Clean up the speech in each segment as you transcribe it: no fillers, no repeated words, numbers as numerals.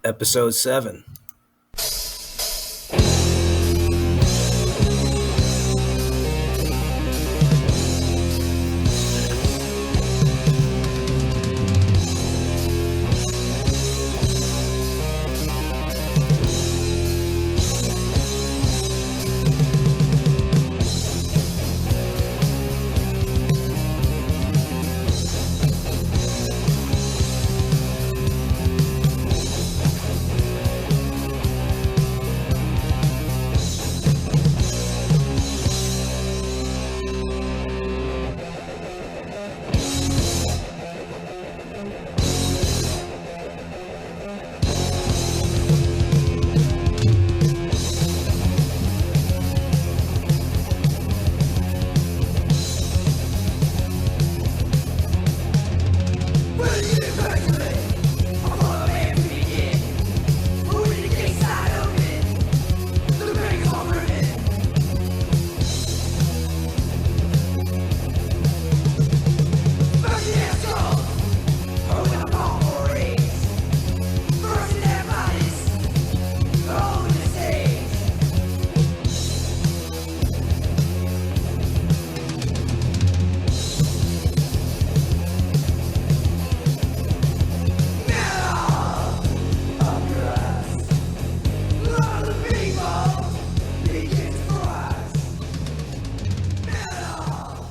Episode 7.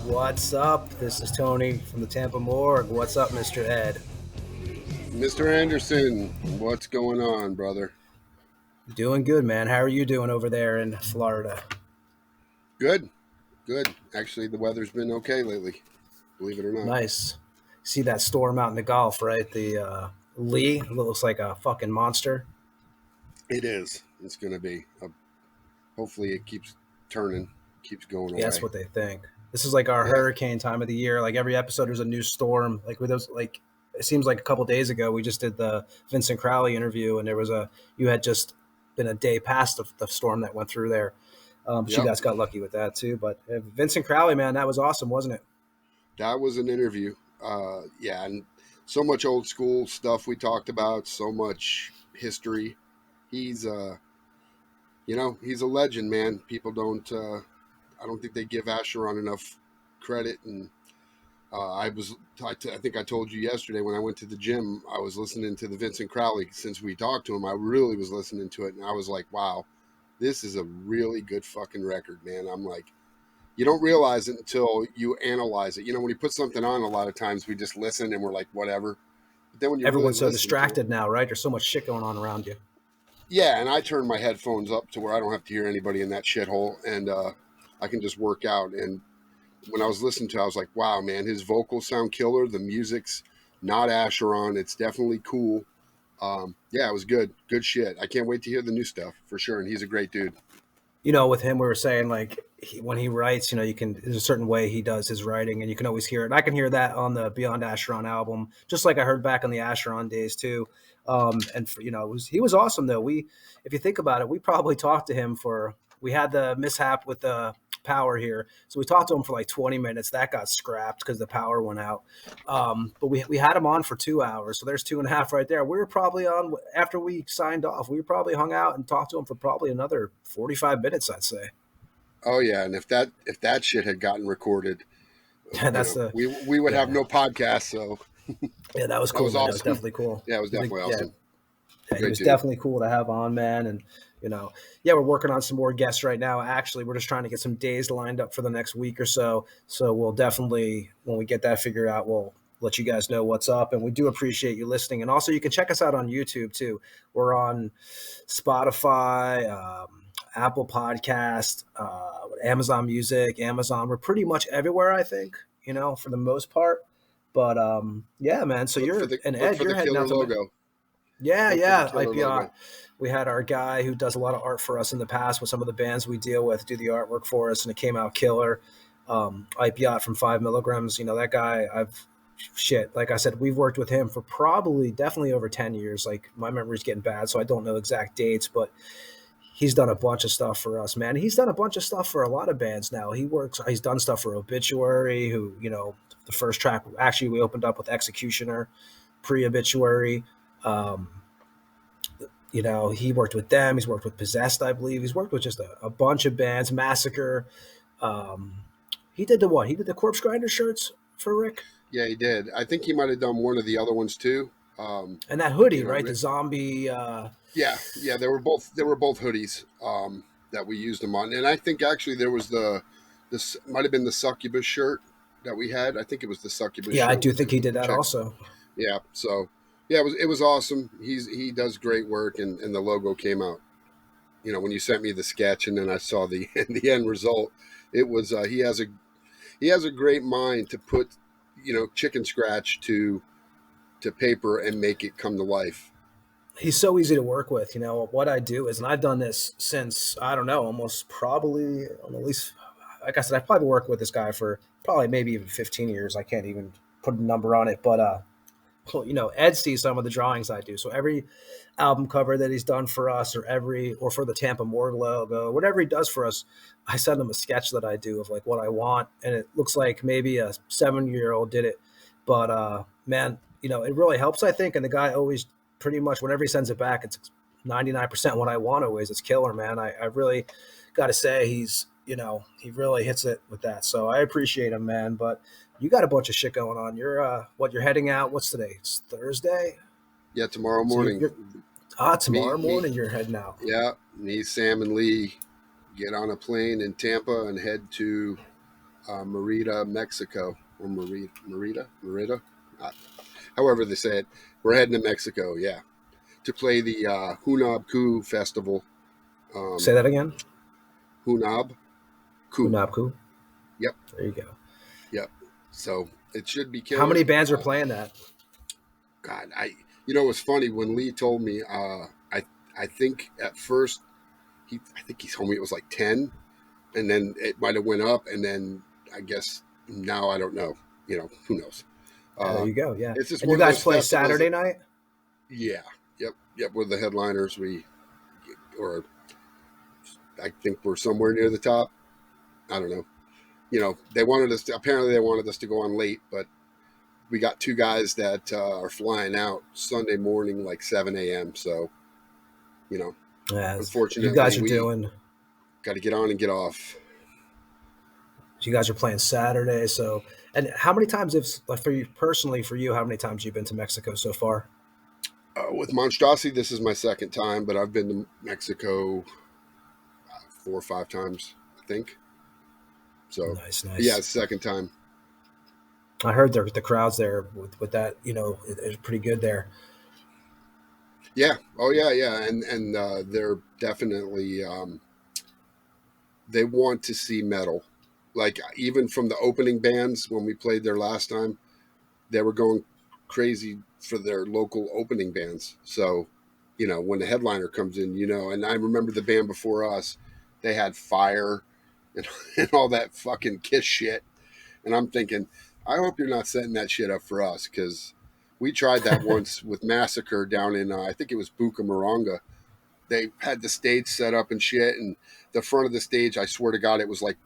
What's up? This is Tony from the Tampa Morgue. What's up, Mr. Ed? Mr. Anderson, what's going on, brother? Doing good, man. How are you doing over there in Florida? Good. Actually, the weather's been okay lately, believe it or not. Nice. See that storm out in the Gulf, right? The Lee. It looks like a fucking monster. It is. It's going to be. Hopefully it keeps turning, keeps going away. Yeah, that's what they think. This is like our hurricane time of the year. Like every episode, there's a new storm. Like with those, like it seems like a couple days ago, we just did the Vincent Crowley interview, and there was you had just been a day past the storm that went through there. You guys got lucky with that too. But Vincent Crowley, man, that was awesome, wasn't it? That was an interview. And so much old school stuff we talked about, so much history. He's he's a legend, man. People don't. I don't think they give Asheron enough credit. And I think I told you yesterday when I went to the gym, I was listening to the Vincent Crowley. Since we talked to him, I really was listening to it, and I was like, wow, this is a really good fucking record, man. I'm like, you don't realize it until you analyze it. You know, when you put something on, a lot of times we just listen and we're like, whatever. But then when you everyone's so distracted now, right? There's so much shit going on around you. Yeah, and I turn my headphones up to where I don't have to hear anybody in that shithole, and I can just work out. And when I was listening to it, I was like, wow, man, his vocals sound killer. The music's not Asheron. It's definitely cool. Yeah, it was good. Good shit. I can't wait to hear the new stuff for sure. And he's a great dude. You know, with him, we were saying like when he writes, you know, there's a certain way he does his writing, and you can always hear it. And I can hear that on the Beyond Asheron album, just like I heard back in the Asheron days too. He was awesome though. If you think about it, we probably talked to him we had the mishap with the power here, so we talked to him for like 20 minutes. That got scrapped because the power went out. But we had him on for 2 hours, so there's 2.5 right there. We were probably on after we signed off. We probably hung out and talked to him for probably another 45 minutes, I'd say. Oh yeah, and if that shit had gotten recorded, we would have no podcast. So yeah, that was cool. That was definitely cool. Yeah, it was definitely awesome. Yeah, it was definitely cool to have on, man. And, we're working on some more guests right now. Actually, we're just trying to get some days lined up for the next week or so. So we'll definitely, when we get that figured out, we'll let you guys know what's up. And we do appreciate you listening. And also you can check us out on YouTube too. We're on Spotify, Apple Podcast, Amazon Music, Amazon. We're pretty much everywhere, I think, for the most part. But yeah, man. So Ed, you're heading out to logo. Yeah. IPR. We had our guy who does a lot of art for us in the past with some of the bands we deal with do the artwork for us, and it came out killer. IPR from 5 milligrams. That guy, like I said, we've worked with him for definitely over 10 years. Like my memory's getting bad, so I don't know exact dates, but he's done a bunch of stuff for us, man. He's done a bunch of stuff for a lot of bands now. He's done stuff for Obituary, who, the first track, actually we opened up with Executioner, pre-Obituary. he worked with them. He's worked with Possessed, I believe. He's worked with just a bunch of bands. Massacre. Um, he did the what? He did the Corpse Grinder shirts for Rick. Yeah, he did. I think he might have done one of the other ones too. And that hoodie, right? The zombie. Yeah, they were both hoodies that we used them on, and I think actually there was this might have been the Succubus shirt that we had. I think it was the Succubus. Yeah, shirt I do think he did that also. Yeah, so yeah, it was awesome. He does great work, and the logo came out. When you sent me the sketch, and then I saw the end result, it was he has a great mind to put chicken scratch to paper and make it come to life. He's so easy to work with. What I do is, and I've done this since, I don't know, almost probably at least, like I said, I've probably worked with this guy for probably maybe even 15 years. I can't even put a number on it, but Ed sees some of the drawings I do. So every album cover that he's done for us, or for the Tampa Morgue logo, whatever he does for us, I send him a sketch that I do of like what I want, and it looks like maybe a 7-year-old did it. But man, it really helps, I think. And the guy always, pretty much whenever he sends it back, it's 99% what I want always. It's killer, man. I really got to say he really hits it with that. So I appreciate him, man. But you got a bunch of shit going on. You're heading out. What's today? It's Thursday. Yeah, tomorrow morning. Tomorrow morning you're heading out. Yeah, me, Sam, and Lee get on a plane in Tampa and head to Merida, Mexico, or Merida, however they say it. We're heading to Mexico, yeah, to play the Hunab Ku Festival. Say that again. Hunab Ku. Hunab Ku. Yep. There you go. Yep. So it should be killer. How many bands are playing that? God, it was funny when Lee told me. I think at first he told me it was like 10, and then it might have went up, and then I guess now I don't know. Who knows? There you go. Yeah. It's just and you guys play Saturday night? Yeah. Yep. We're the headliners. I think we're somewhere near the top. I don't know. They wanted us to go on late, but we got 2 guys that are flying out Sunday morning, like 7 a.m. So, unfortunately, you guys are got to get on and get off. You guys are playing Saturday. So, and how many times for you personally, how many times you've been to Mexico so far? With Monstrosity, this is my second time, but I've been to Mexico 4 or 5 times, I think. So nice. Yeah, it's the second time. I heard the crowds there with that, it's pretty good there. Yeah. Oh yeah. And they're definitely they want to see metal. Like even from the opening bands when we played there last time, they were going crazy for their local opening bands. So, when the headliner comes in, and I remember the band before us, they had Fire and all that fucking Kiss shit. And I'm thinking, I hope you're not setting that shit up for us, because we tried that once with Massacre down in, I think it was Bucaramanga. They had the stage set up and shit, and the front of the stage, I swear to God, it was like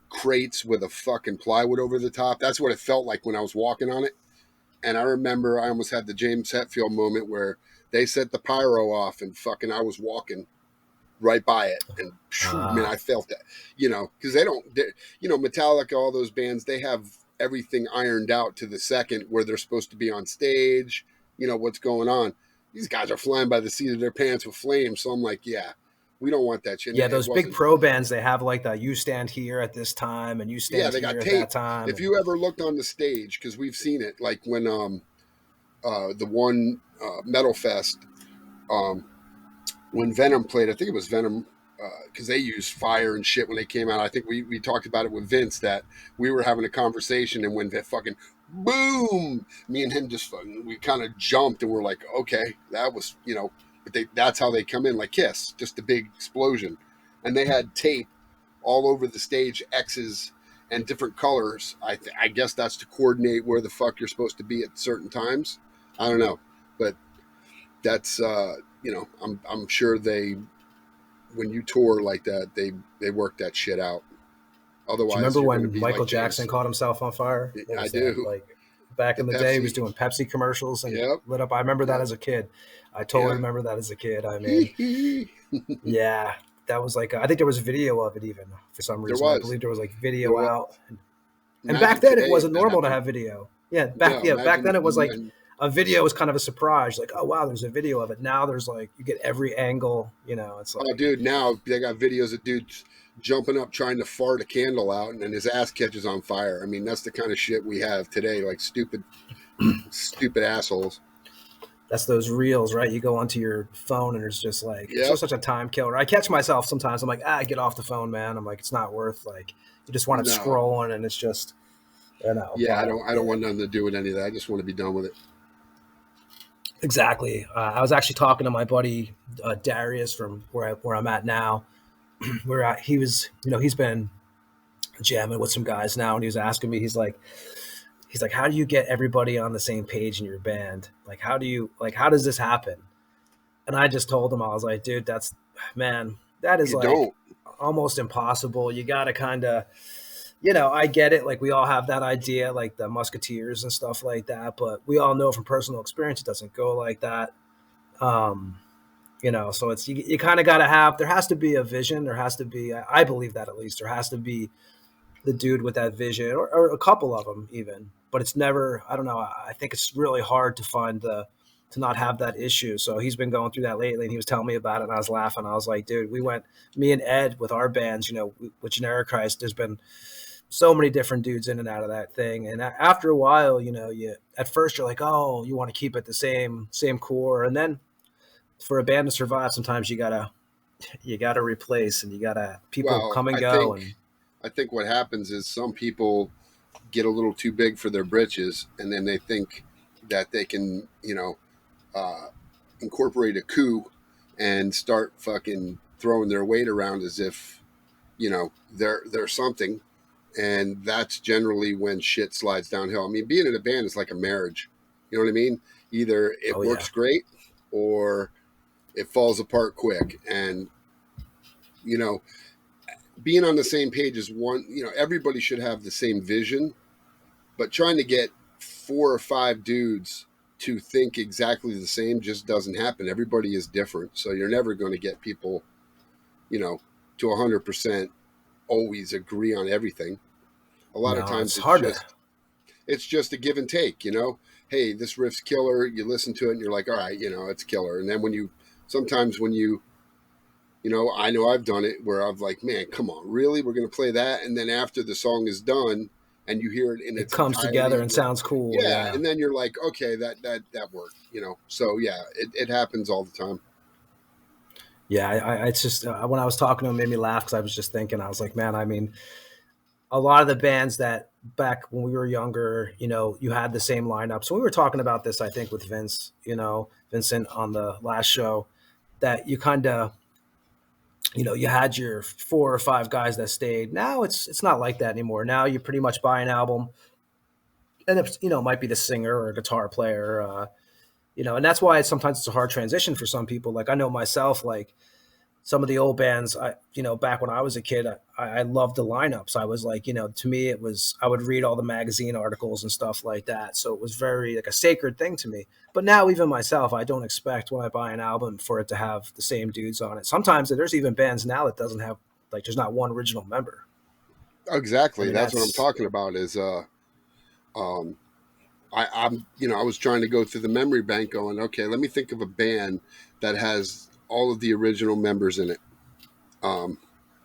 crates with a fucking plywood over the top. That's what it felt like when I was walking on it. And I remember I almost had the James Hetfield moment where they set the pyro off and fucking I was walking right by it. And man, I felt that, because Metallica, all those bands, they have everything ironed out to the second where they're supposed to be on stage, what's going on. These guys are flying by the seat of their pants with flames. So I'm like, yeah, we don't want that shit. Yeah, those big pro bands, they have like you stand here at this time and you stand here at that time. If you ever looked on the stage, because we've seen it, like when the one Metal Fest, when Venom played, I think it was Venom, because they used fire and shit when they came out. I think we talked about it with Vince, that we were having a conversation, and when that fucking boom, me and him just fucking, we kind of jumped and we're like, okay, that was, but that's how they come in, like Kiss, just a big explosion. And they had tape all over the stage, X's and different colors. I guess that's to coordinate where the fuck you're supposed to be at certain times. I don't know, but that's I'm sure when you tour like that, they work that shit out. Otherwise, do you remember when Michael Jackson caught himself on fire? I do. Like back The in the day. He was Pepsi. doing Pepsi commercials and Yep. lit up. I remember that Yep. as a kid. I totally remember that as a kid. I mean, yeah, that was like, I think there was video of it even for some There reason. I was. believe there was like There video was. out. And back Imagine then it today if wasn't that normal to happened. have video. No, Back then imagine. it was like And a video was kind of a surprise. Like, oh wow, there's a video of it. Now there's like, you get every angle, it's oh, like, dude, now they got videos of dudes jumping up trying to fart a candle out, and then his ass catches on fire. I mean, that's the kind of shit we have today. Like stupid assholes. that's those reels, right? You go onto your phone and it's just like, it's Yep. just such a time killer. I catch myself sometimes. I'm like, get off the phone, man. I'm like, it's not worth, like, you just want it No. scrolling and it's just, Yeah, but I don't want nothing to do with any of that. I just want to be done with it. exactly. I was actually talking to my buddy Darius from where I'm at now, he was, he's been jamming with some guys now, and he was asking me, he's like, how do you get everybody on the same page in your band? Like, how does this happen? And I just told him, I was like, dude, that is You like don't. almost impossible. You got to kind of, I get it. Like, we all have that idea, like the Musketeers and stuff like that, but we all know from personal experience, it doesn't go like that. Um, so it's, you kind of got to there has to be a vision. There has to be, I believe that at least there has to be the dude with that vision, or a couple of them even. But it's never. I don't know. I think it's really hard to find to not have that issue. So he's been going through that lately, and he was telling me about it, and I was laughing. I was like, dude, me and Ed with our bands, with Generic Christ, there's been so many different dudes in and out of that thing, and after a while, you at first you're like, oh, you want to keep it the same core, and then for a band to survive, sometimes you gotta replace, and you gotta people Well, come and go, and I think what happens is some people get a little too big for their britches, and then they think that they can, uh, incorporate a coup and start fucking throwing their weight around as if, they're something. And that's generally when shit slides downhill. I mean, being in a band is like a marriage. You know what I mean? Either it oh yeah, works great or it falls apart quick. And, you know, being on the same page is one, everybody should have the same vision, but trying to get 4 or 5 dudes to think exactly the same just doesn't happen. Everybody is different. So you're never going to get people, to 100% always agree on everything. A lot of no, times it's hard to. it's just a give and take, Hey, this riff's killer. You listen to it and you're like, all right, it's killer. And then sometimes when I know I've done it where I've like, man, come on, really? We're going to play that. And then after the song is done and you hear it in It its comes entirety, together and sounds cool. yeah. Yeah, And then you're like, okay, that worked, So yeah, it happens all the time. yeah. It's just when I was talking to him, it made me laugh because I was just thinking, I was like, man, I mean, a lot of the bands that back when we were younger, you had the same lineup. So we were talking about this, I think, with Vincent on the last show, that you kind of, you had your 4 or 5 guys that stayed. Now it's not like that anymore. Now you pretty much buy an album, and it might be the singer or a guitar player. And that's why sometimes it's a hard transition for some people. Like I know myself, like some of the old bands, back when I was a kid, I loved the lineups. I was like, to me, I would read all the magazine articles and stuff like that. So it was very like a sacred thing to me. But now even myself, I don't expect when I buy an album for it to have the same dudes on it. Sometimes there's even bands now that doesn't have, like, there's not one original member. I Exactly. mean, That's what I'm that's, talking about is, um, I was trying to go through the memory bank going, okay, let me think of a band that has all of the original members in it.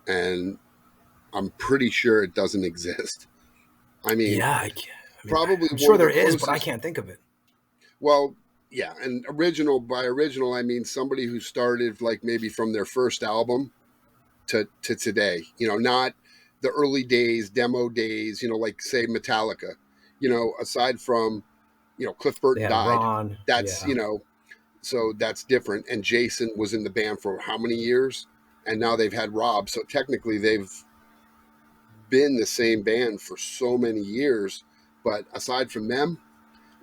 And I'm pretty sure it doesn't exist. I mean, yeah, I mean, probably I'm one sure of the there is, but I closest. can't think of it. Well, yeah, and original, by original I mean somebody who started like maybe from their first album to today. Not the early days, demo days. Like say Metallica. Aside from Cliff They Burton had died. Ron. That's Yeah. so that's different. And Jason was in the band for how many years? And now they've had Rob. So technically they've been the same band for so many years. But aside from them,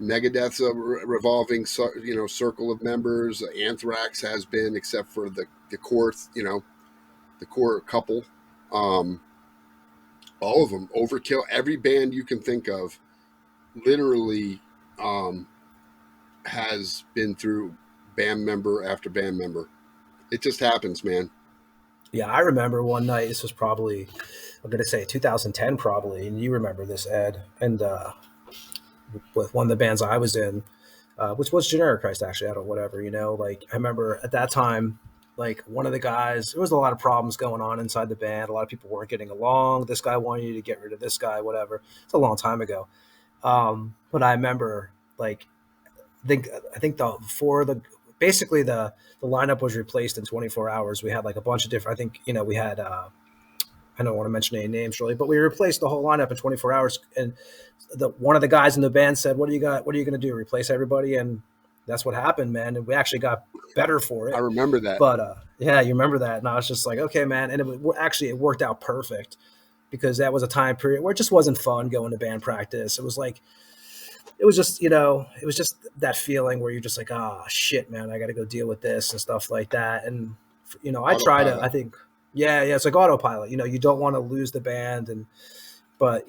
Megadeth's a revolving, circle of members. Anthrax has been, except for the core, the core couple. Um, all of them, Overkill, every band you can think of. literally has been through band member after band member. It just happens, man. Yeah, I remember one night. This was probably, I'm gonna say 2010, probably, and you remember this, Ed. And with one of the bands I was in, which was Generic Christ, actually, I don't whatever, like I remember at that time, like one of the guys, there was a lot of problems going on inside the band. A lot of people weren't getting along. This guy wanted you to get rid of this guy, whatever. It's a long time ago. But I remember, like, I think the lineup was replaced in 24 hours. We had like a bunch of different. I think we had. I don't want to mention any names really, but we replaced the whole lineup in 24 hours. And one of the guys in the band said, "What do you got? What are you going to do? Replace everybody?" And that's what happened, man. And we actually got better for it. I remember that. But yeah, you remember that. And I was just like, okay, man. And it worked out perfect because that was a time period where it just wasn't fun going to band practice. It was like, it was just, it was just that feeling where you're just like, oh shit, man, I got to go deal with this and stuff like that. And, I try to, I think, yeah, it's like autopilot, you don't want to lose the band but,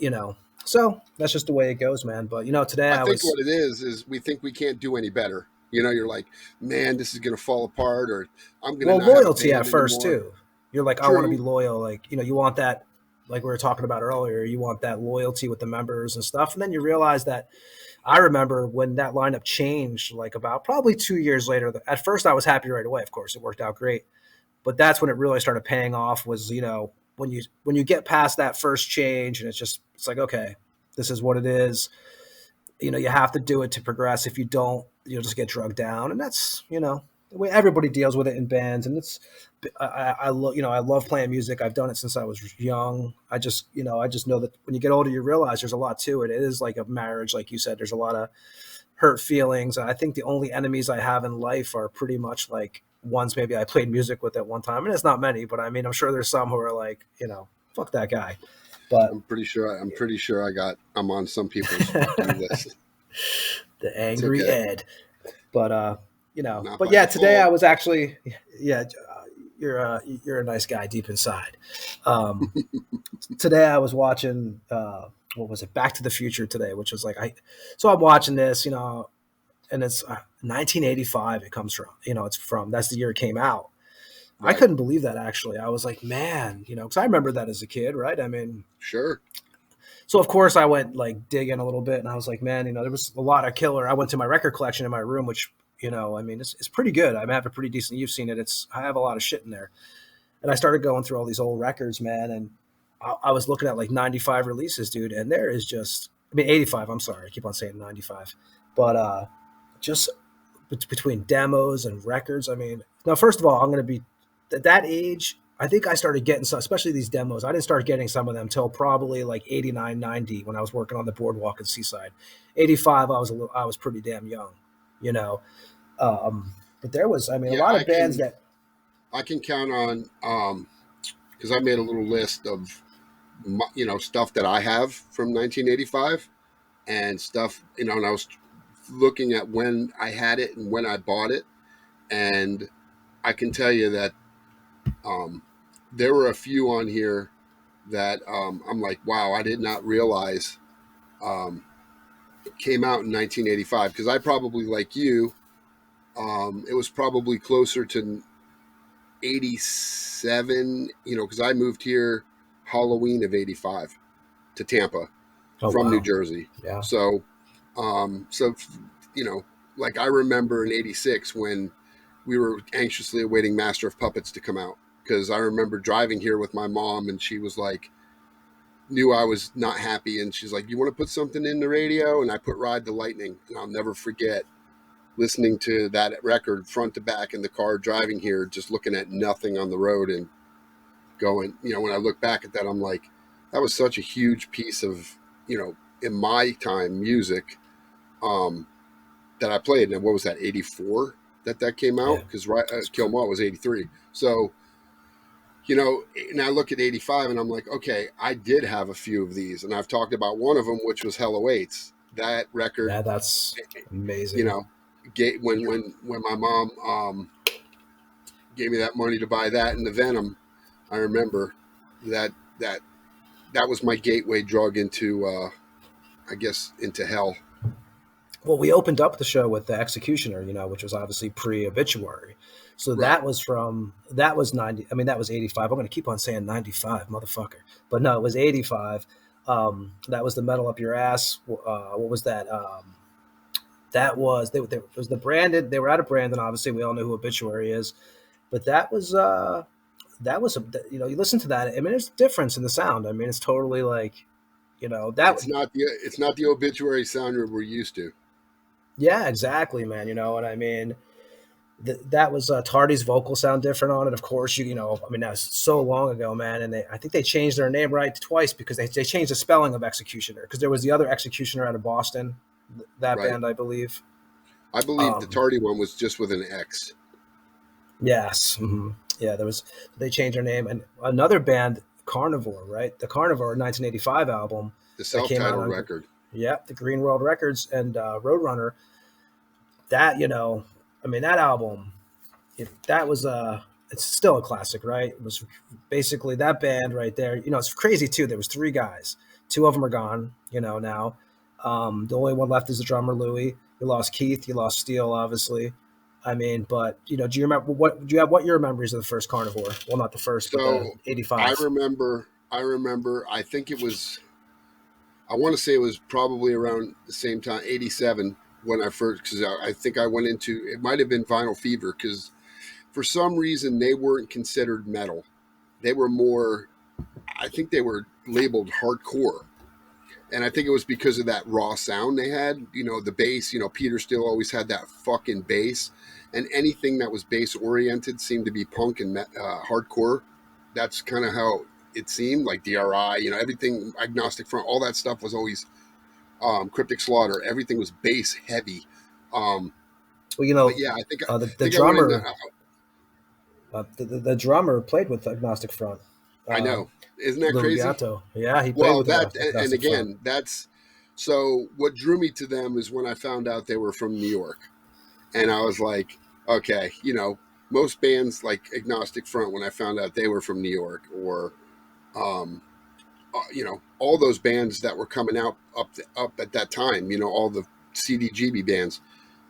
so that's just the way it goes, man. But, today I think what it is we think we can't do any better. You're like, man, this is going to fall apart, or I'm going to loyalty at first anymore. Too. You're like, I want to be loyal. Like, you want that, like we were talking about earlier, you want that loyalty with the members and stuff. And then you realize that, I remember when that lineup changed, like about probably 2 years later. At first, I was happy right away. Of course, it worked out great, but that's when it really started paying off. Was when you get past that first change, and it's like, okay, this is what it is. You have to do it to progress. If you don't, you'll just get drugged down, and that's the way everybody deals with it in bands. And I love playing music. I've done it since I was young. I just know that when you get older, you realize there's a lot to it. It is like a marriage, like you said. There's a lot of hurt feelings. I think the only enemies I have in life are pretty much like ones maybe I played music with at one time, and it's not many, but I mean, I'm sure there's some who are like, fuck that guy. But I'm pretty sure I'm on some people's list. The angry Ed. But but yeah, today I was actually, you're a nice guy deep inside. Today I was watching what was it, Back to the Future today, which was like, I'm watching this, and it's 1985. It comes from, that's the year it came out. Right. I couldn't believe that, actually. I was like, man, because I remember that as a kid, right? I mean, sure. So of course I went like digging a little bit, and I was like, man, there was a lot of killer. I went to my record collection in my room, which, I mean, it's pretty good. I have a pretty decent. You've seen it. I have a lot of shit in there, and I started going through all these old records, man, and I was looking at like 95 releases, dude, and there is just, I mean, 85. I'm sorry, I keep on saying 95, but just between demos and records. I mean, now first of all, I'm going to be at that age. I think I started getting some, especially these demos. I didn't start getting some of them till probably like 89, 90 when I was working on the boardwalk at Seaside. 85, I was pretty damn young, But there was, I mean, a lot of bands that I can count on, because I made a little list of, stuff that I have from 1985 and stuff, and I was looking at when I had it and when I bought it, and I can tell you that there were a few on here that I'm like, wow, I did not realize it came out in 1985, because I probably, like you, it was probably closer to 87, because I moved here Halloween of 85 to Tampa from New Jersey. Yeah. So, like I remember in 86 when we were anxiously awaiting Master of Puppets to come out, because I remember driving here with my mom, and she was like, knew I was not happy, and she's like, you want to put something in the radio? And I put Ride the Lightning, and I'll never forget listening to that record front to back in the car driving here, just looking at nothing on the road and going, when I look back at that, I'm like, that was such a huge piece of, in my time, music that I played. And what was that, 84 that came out? Because Kill 'Em All was 83. So, and I look at 85 and I'm like, okay, I did have a few of these. And I've talked about one of them, which was Hell Awaits. That record. Yeah, that's amazing. When my mom gave me that money to buy that and the Venom, I remember that was my gateway drug into I guess, into hell. Well, we opened up the show with the Executioner, which was obviously pre-Obituary. So Right. that was 90. I mean, that was 85. I'm going to keep on saying 95, motherfucker. But no, it was 85. That was the Metal Up Your Ass. What was that? That was it was the Brandon. They were out of Brandon. Obviously, we all know who Obituary is. But you listen to that. I mean, there's a difference in the sound. I mean, it's totally like, that. It's not the Obituary sound we're used to. Yeah, exactly, man. You know what I mean? That was Tardy's vocal sound different on it. Of course, I mean, that was so long ago, man. And I think they changed their name right twice because they changed the spelling of Executioner, because there was the other Executioner out of Boston, that Right. band, I believe. I believe the Tardy one was just with an X. Yes. Mm-hmm. Yeah, they changed their name. And another band, Carnivore, right? The Carnivore 1985 album. The self-titled record. Yeah, the Green World Records and Roadrunner. That, I mean, that album, it's still a classic, right? It was basically that band right there. It's crazy too. There was three guys. Two of them are gone, now. The only one left is the drummer, Louie. You lost Keith. You lost Steele, obviously. I mean, but do you remember what your memories of the first Carnivore? Well, not the first, but the 85. I remember. I think it was. I want to say it was probably around the same time, 87, when I first, because I think I went into, it might have been Vinyl Fever, because for some reason they weren't considered metal. They were more, I think they were labeled hardcore. And I think it was because of that raw sound they had, the bass, Peter Steele always had that fucking bass, and anything that was bass oriented seemed to be punk and hardcore. That's kind of how it seemed, like DRI, everything, Agnostic Front, all that stuff was always Cryptic Slaughter. Everything was bass heavy. Well, yeah, I think the drummer, the drummer played with Agnostic Front. I know, isn't that crazy? Gatto. Yeah, he played with that. And again, that's so. What drew me to them is when I found out they were from New York, and I was like, okay, most bands like Agnostic Front, when I found out they were from New York, or all those bands that were coming out up at that time, all the CDGB bands.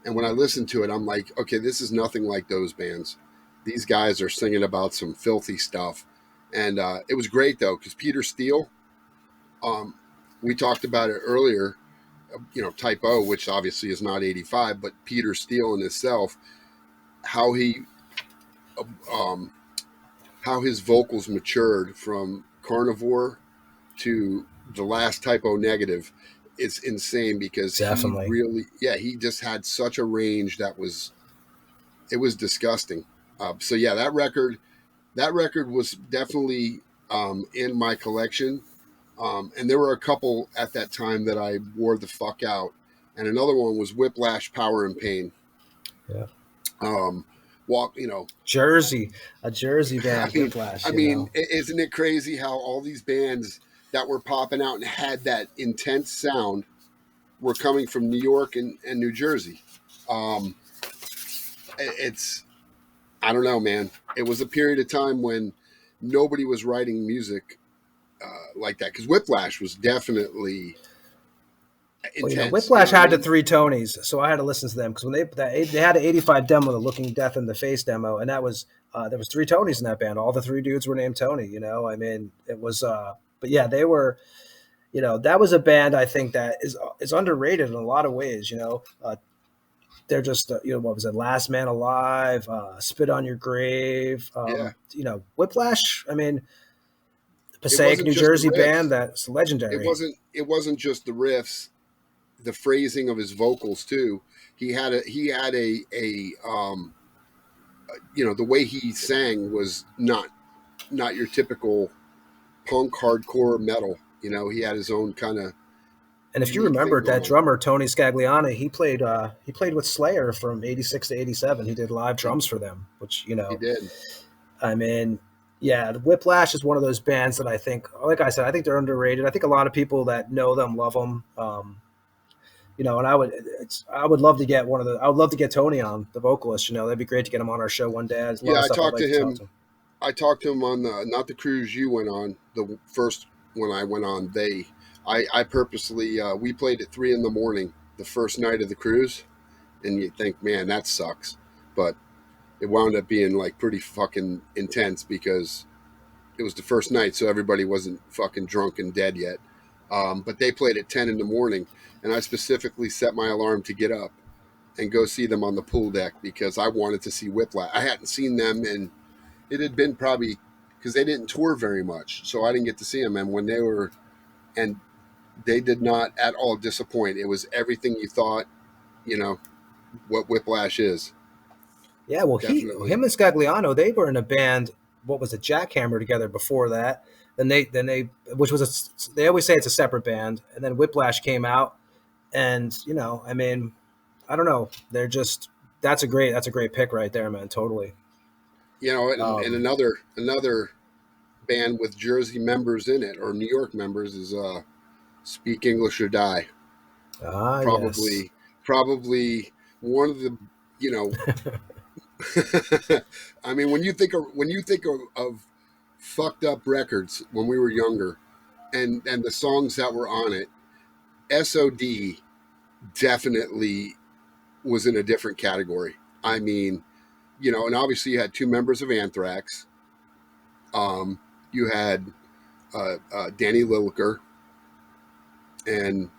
And when I listened to it, I'm like, okay, this is nothing like those bands. These guys are singing about some filthy stuff. And it was great, though, because Peter Steele, we talked about it earlier, Type O, which obviously is not 85, but Peter Steele in himself, how his vocals matured from Carnivore to the last Type O Negative is insane, because Definitely. he just had such a range that was disgusting. So yeah, that record was definitely in my collection. And there were a couple at that time that I wore the fuck out. And another one was Whiplash, Power and Pain. Yeah. Jersey, a Jersey band, Whiplash. Isn't it crazy how all these bands that were popping out and had that intense sound were coming from New York and New Jersey? I don't know, man. It was a period of time when nobody was writing music like that, because Whiplash was definitely intense. Whiplash had the 3 Tonys, so I had to listen to them, because when they had an 85 demo, the Looking Death in the Face demo, and that was there was 3 Tonys in that band. All the 3 dudes were named Tony. I mean, it was. But yeah, they were. That was a band, I think, that is underrated in a lot of ways. They're just what was it? Last Man Alive, Spit on Your Grave. Whiplash. I mean, Passaic, New Jersey band that's legendary. It wasn't just the riffs, the phrasing of his vocals too. He had a the way he sang was not your typical punk hardcore metal. He had his own kind of. And if you remember, that drummer Tony Scagliani, he played with Slayer from 86 to 87. He did live drums for them, which he did. I mean, yeah, Whiplash is one of those bands that I think, like I said, I think they're underrated. I think a lot of people that know them love them. And I would love to get I would love to get Tony on, the vocalist. That'd be great to get him on our show one day. I talked to him. I talked to him on not the cruise you went on, the first one I went on. I purposely we played at 3 a.m. the first night of the cruise, and you think, man, that sucks, but it wound up being like pretty fucking intense because it was the first night, so everybody wasn't fucking drunk and dead yet. But they played at 10 a.m, and I specifically set my alarm to get up and go see them on the pool deck because I wanted to see Whiplash. I hadn't seen them, and it had been probably because they didn't tour very much, so I didn't get to see them. And when they were, and they did not at all disappoint. It was everything you thought, you know, what Whiplash is. Yeah, well, him and Scagliano, they were in a band. What was it, Jackhammer together before that? Then they, which was they always say it's a separate band, and then Whiplash came out, and I mean, I don't know, they're just that's a great pick right there, man. Totally. And another band with Jersey members in it or New York members is Speak English or Die. Yes. Probably one of the I mean, when you think of fucked up records when we were younger, and the songs that were on it, SOD definitely was in a different category. I mean, and obviously you had two members of Anthrax. You had Danny Lilliker, and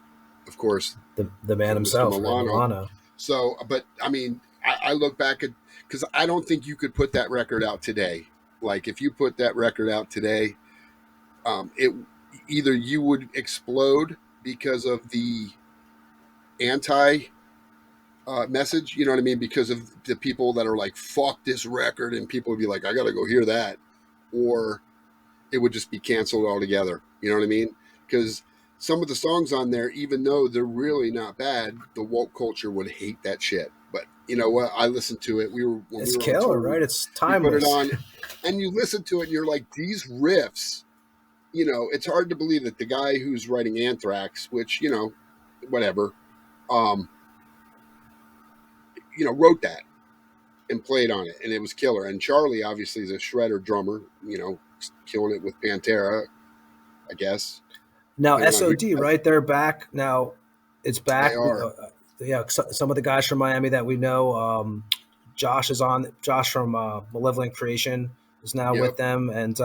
of course the man himself, Milano. So, but I mean, I look back at, because I don't think you could put that record out today. Like if you put that record out today, it either you would explode because of the anti message, you know what I mean? Because of the people that are like, fuck this record, and people would be like, I gotta go hear that, or it would just be canceled altogether. You know what I mean? Because some of the songs on there, even though they're really not bad, the woke culture would hate that shit. But you know what? I listened to it. It's killer, right? It's timeless. You put it on, and you listen to it, and you're like, these riffs. It's hard to believe that the guy who's writing Anthrax, which whatever, wrote that and played on it, and it was killer. And Charlie obviously is a shredder drummer, killing it with Pantera, I guess. Now SOD, right? They're back now. It's back. Yeah, some of the guys from Miami that we know. Josh from Malevolent Creation is now with them, and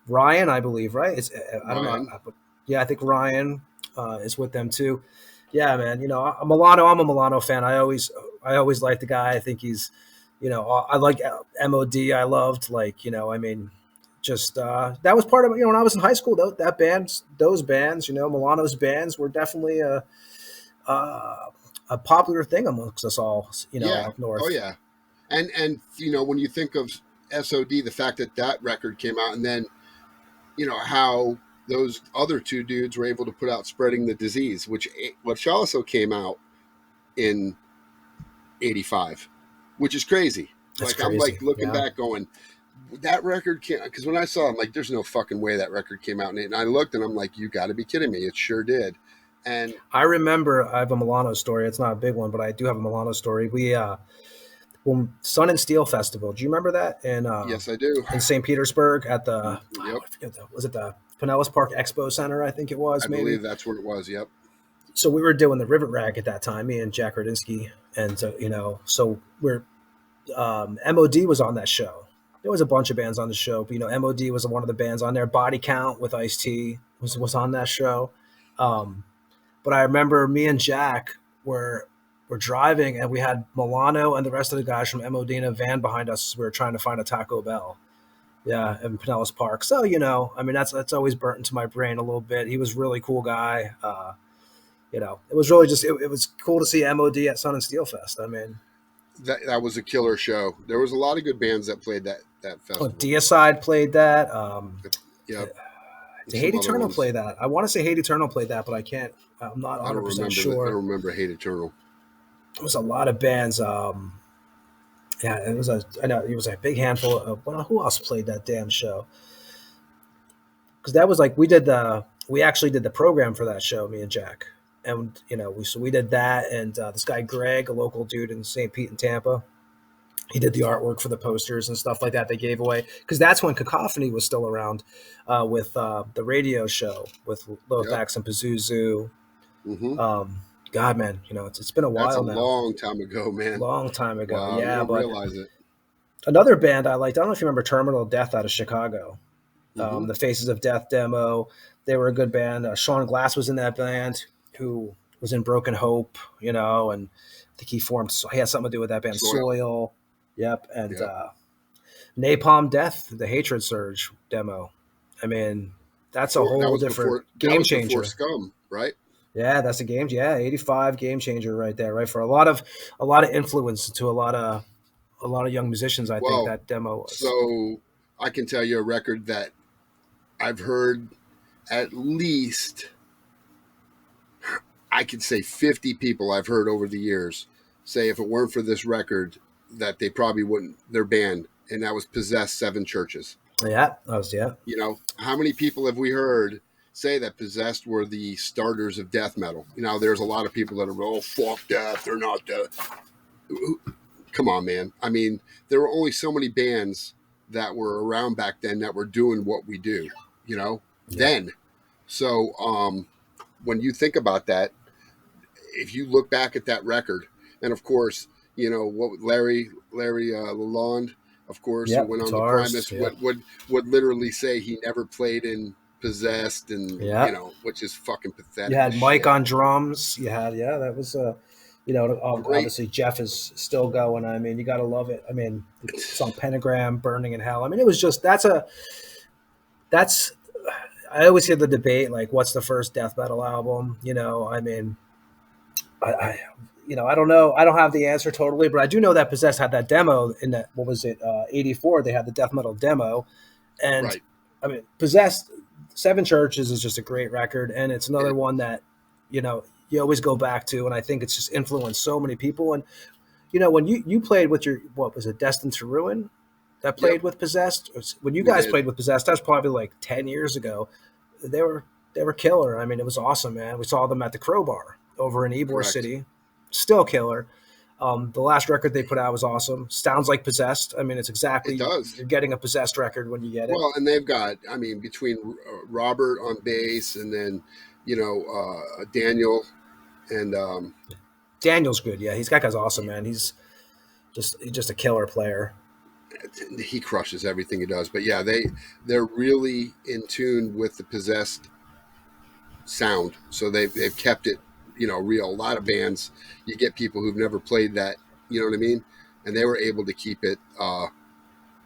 Ryan, I believe, right? I don't know. Yeah, I think Ryan is with them too. Yeah, man. I'm a Milano fan. I always like the guy. I think he's, I like MOD. I loved, I mean, just that was part of when I was in high school. Those bands, Milano's bands were definitely a popular thing amongst us all. Up north. Oh yeah, and when you think of SOD, the fact that record came out, and then how those other two dudes were able to put out Spreading the Disease, which also came out in '85, which is crazy. That's crazy. I'm like looking back going, that record can't, because when I saw it, I'm like, there's no fucking way that record came out. And I looked and I'm like, you got to be kidding me. It sure did. And I remember, I have a Milano story. It's not a big one, but I do have a Milano story. We, when Sun and Steel Festival, do you remember that? Yes, I do. In St. Petersburg at the, was it the Pinellas Park Expo Center? I think it was. I believe that's where it was. Yep. So we were doing the Rivet Rag at that time, me and Jack Radinsky, and so we're MOD was on that show. There was a bunch of bands on the show, but MOD was one of the bands on there. Body Count with Ice-T was on that show. But I remember me and Jack were driving, and we had Milano and the rest of the guys from MOD in a van behind us. We were trying to find a Taco Bell. Yeah, in Pinellas Park. So, I mean, that's always burnt into my brain a little bit. He was a really cool guy. It was really just, it was cool to see MOD at Sun and Steel Fest. I mean, that was a killer show. There was a lot of good bands that played that festival. Deicide played that. Yeah. Did Hate Eternal play that? I want to say Hate Eternal played that, but I can't. I'm not 100% sure. I don't remember Hate Eternal. It was a lot of bands. Yeah, it was a big handful of. Well, who else played that damn show? Because that was we actually did the program for that show, me and Jack, and we did that, and this guy Greg, a local dude in St. Pete and Tampa, He did the artwork for the posters and stuff like that they gave away, because that's when Cacophony was still around, with the radio show with Yep. Lofax and Pazuzu. Mm-hmm. God, man, it's been a That's a while now. long time ago, man. Long time ago, Wow, you yeah. don't But realize it. another band I liked, I don't know if you remember Terminal Death out of Chicago. Mm-hmm. The Faces of Death demo. They were a good band. Sean Glass was in that band, who was in Broken Hope, and I think he had something to do with that band, Soil. Soil. Yep. And Yep. Napalm Death, the Hatred Surge demo. I mean, that's a whole different game before changer. Scum, right? Yeah, that's a game. Yeah, 85 game changer right there, right? For a lot of influence to a lot of young musicians, I think Well, that demo was. so I can tell you a record that I've heard at least, I could say 50 people I've heard over the years say if it weren't for this record, that they probably wouldn't, their band, and that was Possessed Seven Churches. Yeah, that was, yeah. How many people have we heard say that Possessed were the starters of death metal? There's a lot of people that are, oh, fuck death, they're not death. Come on, man. I mean, there were only so many bands that were around back then that were doing what we do, then. So when you think about that, if you look back at that record, and of course, what Larry Lalonde, of course, who went on the Primus, would literally say he never played in Possessed, and which is fucking pathetic. You had Mike on drums. You had that was obviously Jeff is still going. I mean, you got to love it. I mean, the song Pentagram, Burning in Hell. I mean, it was just that's I always hear the debate, like, what's the first death metal album? I mean, I don't know. I don't have the answer totally, but I do know that Possessed had that demo in that, what was it, 84? They had the death metal demo. And right. I mean, Possessed, Seven Churches is just a great record. And it's another one that, you always go back to. And I think it's just influenced so many people. And, when you played with your, what was it, Destined to Ruin? That played with Possessed. When you guys played with Possessed, that was probably like 10 years ago. They were killer. I mean, it was awesome, man. We saw them at the Crowbar over in Ybor City. Still killer. The last record they put out was awesome. Sounds like Possessed. I mean, it's exactly. It does. You're getting a Possessed record when you get it. Well, and they've got, I mean, between Robert on bass and then, Daniel and. Daniel's good. Yeah, that guy's awesome, man. He's just a killer player. He crushes everything he does. But yeah, they're really in tune with the Possessed sound. So they've kept it, real. A lot of bands, you get people who've never played that, you know what I mean? And they were able to keep it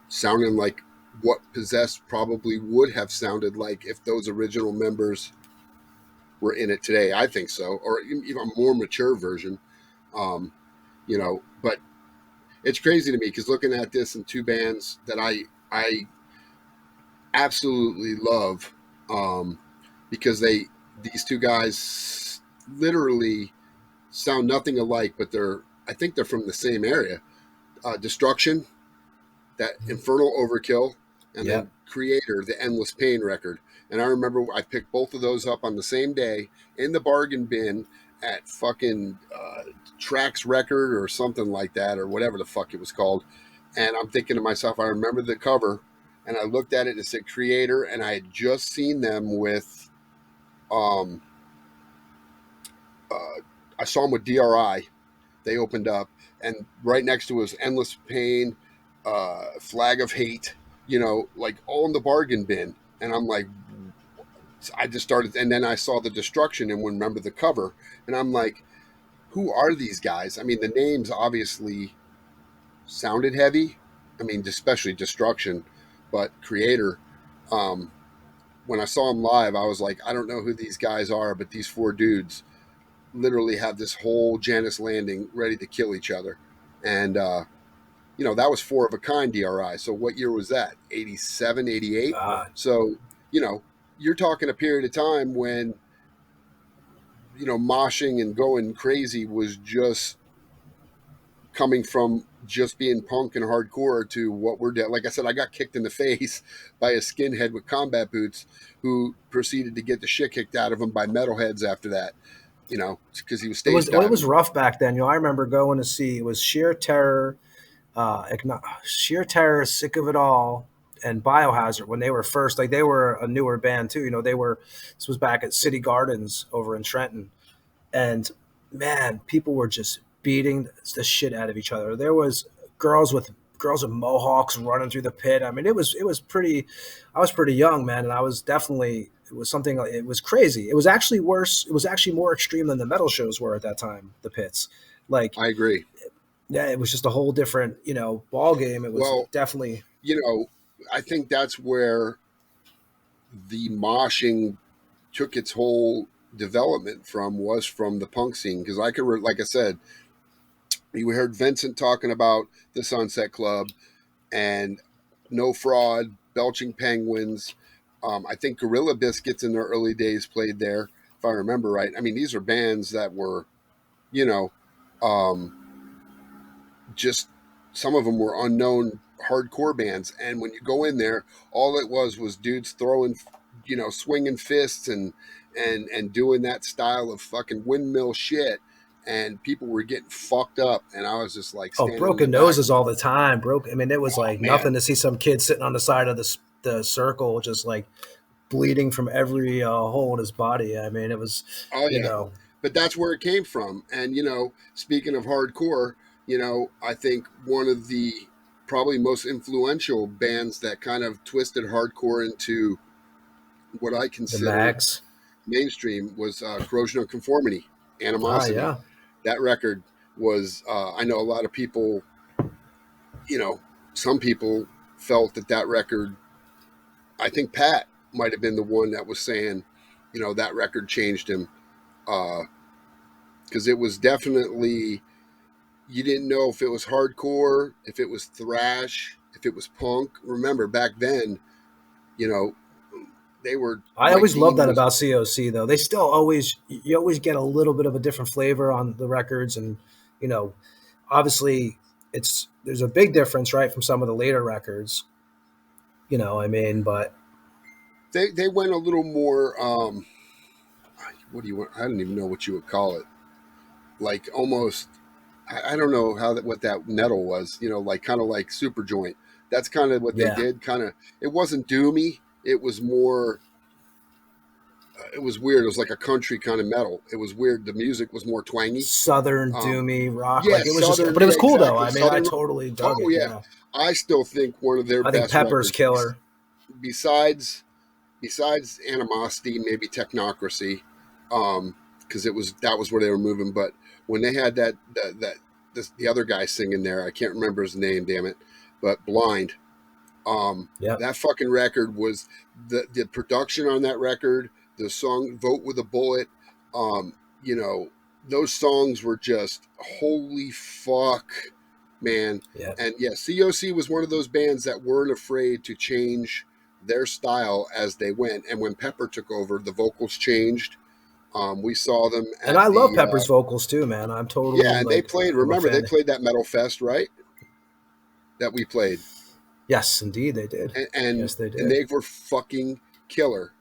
sounding like what Possessed probably would have sounded like if those original members were in it today. I think so, or even a more mature version. But it's crazy to me because looking at this in two bands that I absolutely love, because these two guys literally sound nothing alike, but I think they're from the same area. Destruction, that Infernal Overkill, and then Creator, the Endless Pain record. And I remember I picked both of those up on the same day in the bargain bin at fucking Trax Record or something like that, or whatever the fuck it was called. And I'm thinking to myself, I remember the cover, and I looked at it and it said Creator, and I had just seen them with, I saw them with DRI. They opened up, and right next to it was Endless Pain, Flag of Hate, like all in the bargain bin. And I'm like, I just started, and then I saw the Destruction and remember the cover, and I'm like, who are these guys? I mean, the names obviously sounded heavy. I mean, especially Destruction, but Creator. When I saw them live, I was like, I don't know who these guys are, but these four dudes literally have this whole Janus Landing ready to kill each other. And, that was Four of a Kind DRI. So what year was that? 87, 88? So, you're talking a period of time when, moshing and going crazy was just coming from just being punk and hardcore to what we're doing. Like I said, I got kicked in the face by a skinhead with combat boots who proceeded to get the shit kicked out of him by metalheads after that, because he was stage diving. It was rough back then. I remember going to see, it was Sheer Terror, Sheer Terror, Sick of It All, and Biohazard when they were first. Like they were a newer band too. You know, they were. This was back at City Gardens over in Trenton, and man, people were just beating the shit out of each other. There was girls with mohawks running through the pit. I mean, it was pretty. I was pretty young, man, and I was definitely. It was something. It was crazy. It was actually worse. It was actually more extreme than the metal shows were at that time. The pits, like I agree. yeah, it was just a whole different, ball game. It was Well, definitely I think that's where the moshing took its whole development was from the punk scene. Because like I said, we heard Vincent talking about the Sunset Club and No Fraud, Belching Penguins. I think Gorilla Biscuits in their early days played there, if I remember right. I mean, these are bands that were, you know, um, just some of them were unknown hardcore bands. And when you go in there, all it was dudes throwing, swinging fists and doing that style of fucking windmill shit. And people were getting fucked up. And I was just like standing in the broken back. noses all the time. I mean, it was Oh, like man. nothing to see some kid sitting on the side of the circle, just like bleeding from every hole in his body. I mean, it was, Oh, you yeah. know, But that's where it came from. And, speaking of hardcore, I think one of the probably most influential bands that kind of twisted hardcore into what I the consider Mags. mainstream was Corrosion of Conformity, Ah, Animosity. yeah. That record was, I know a lot of people, some people felt that record, I think Pat might have been the one that was saying, that record changed him. Because it was definitely, you didn't know if it was hardcore, if it was thrash, if it was punk. Remember back then, you know, they were, I Mike always loved Dean that was, about COC though. They still always you always get a little bit of a different flavor on the records, and you know, obviously there's a big difference, right, from some of the later records. I mean, but they went a little more, what do you want? I don't even know what you would call it. Like almost, I don't know what that metal was, like kind of like Super Joint. That's kind of what they yeah, did. Kind of, it wasn't doomy. It was more, it was weird. It was like a country kind of metal. It was weird. The music was more twangy. Southern Um, doomy rock, yeah, like it was just, Southern. but it Yeah, was cool though. exactly. I mean, I Southern. totally dug Oh it. yeah, Yeah, I still think one of their I think best Pepper's records, killer. besides Animosity, maybe Technocracy, because that was where they were moving. But when they had the other guy singing there, I can't remember his name, damn it, but Blind. Yep. That fucking record was the production on that record, the song "Vote with a Bullet." Um, you know, those songs were just holy fuck, man. Yeah. And yeah, COC was one of those bands that weren't afraid to change their style as they went. And when Pepper took over, the vocals changed. We saw them And at I love the Pepper's vocals too, man. I'm yeah, totally and they like, played. I'm a Remember, they fan. played that Metal Fest, right? That we played, Yes, indeed, they did. and and, Yes, they and did. they were fucking killer.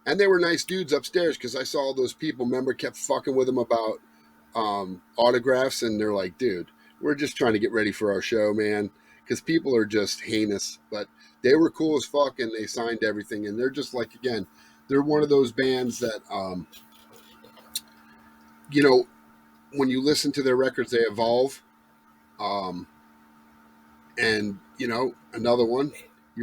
And they were nice dudes upstairs because I saw all those people. Remember, kept fucking with them about autographs, and they're like, "Dude, we're just trying to get ready for our show, man." Because people are just heinous, but they were cool as fuck, and they signed everything. And they're just like, again, they're one of those bands that, you know, when you listen to their records, they evolve. Um, and another one,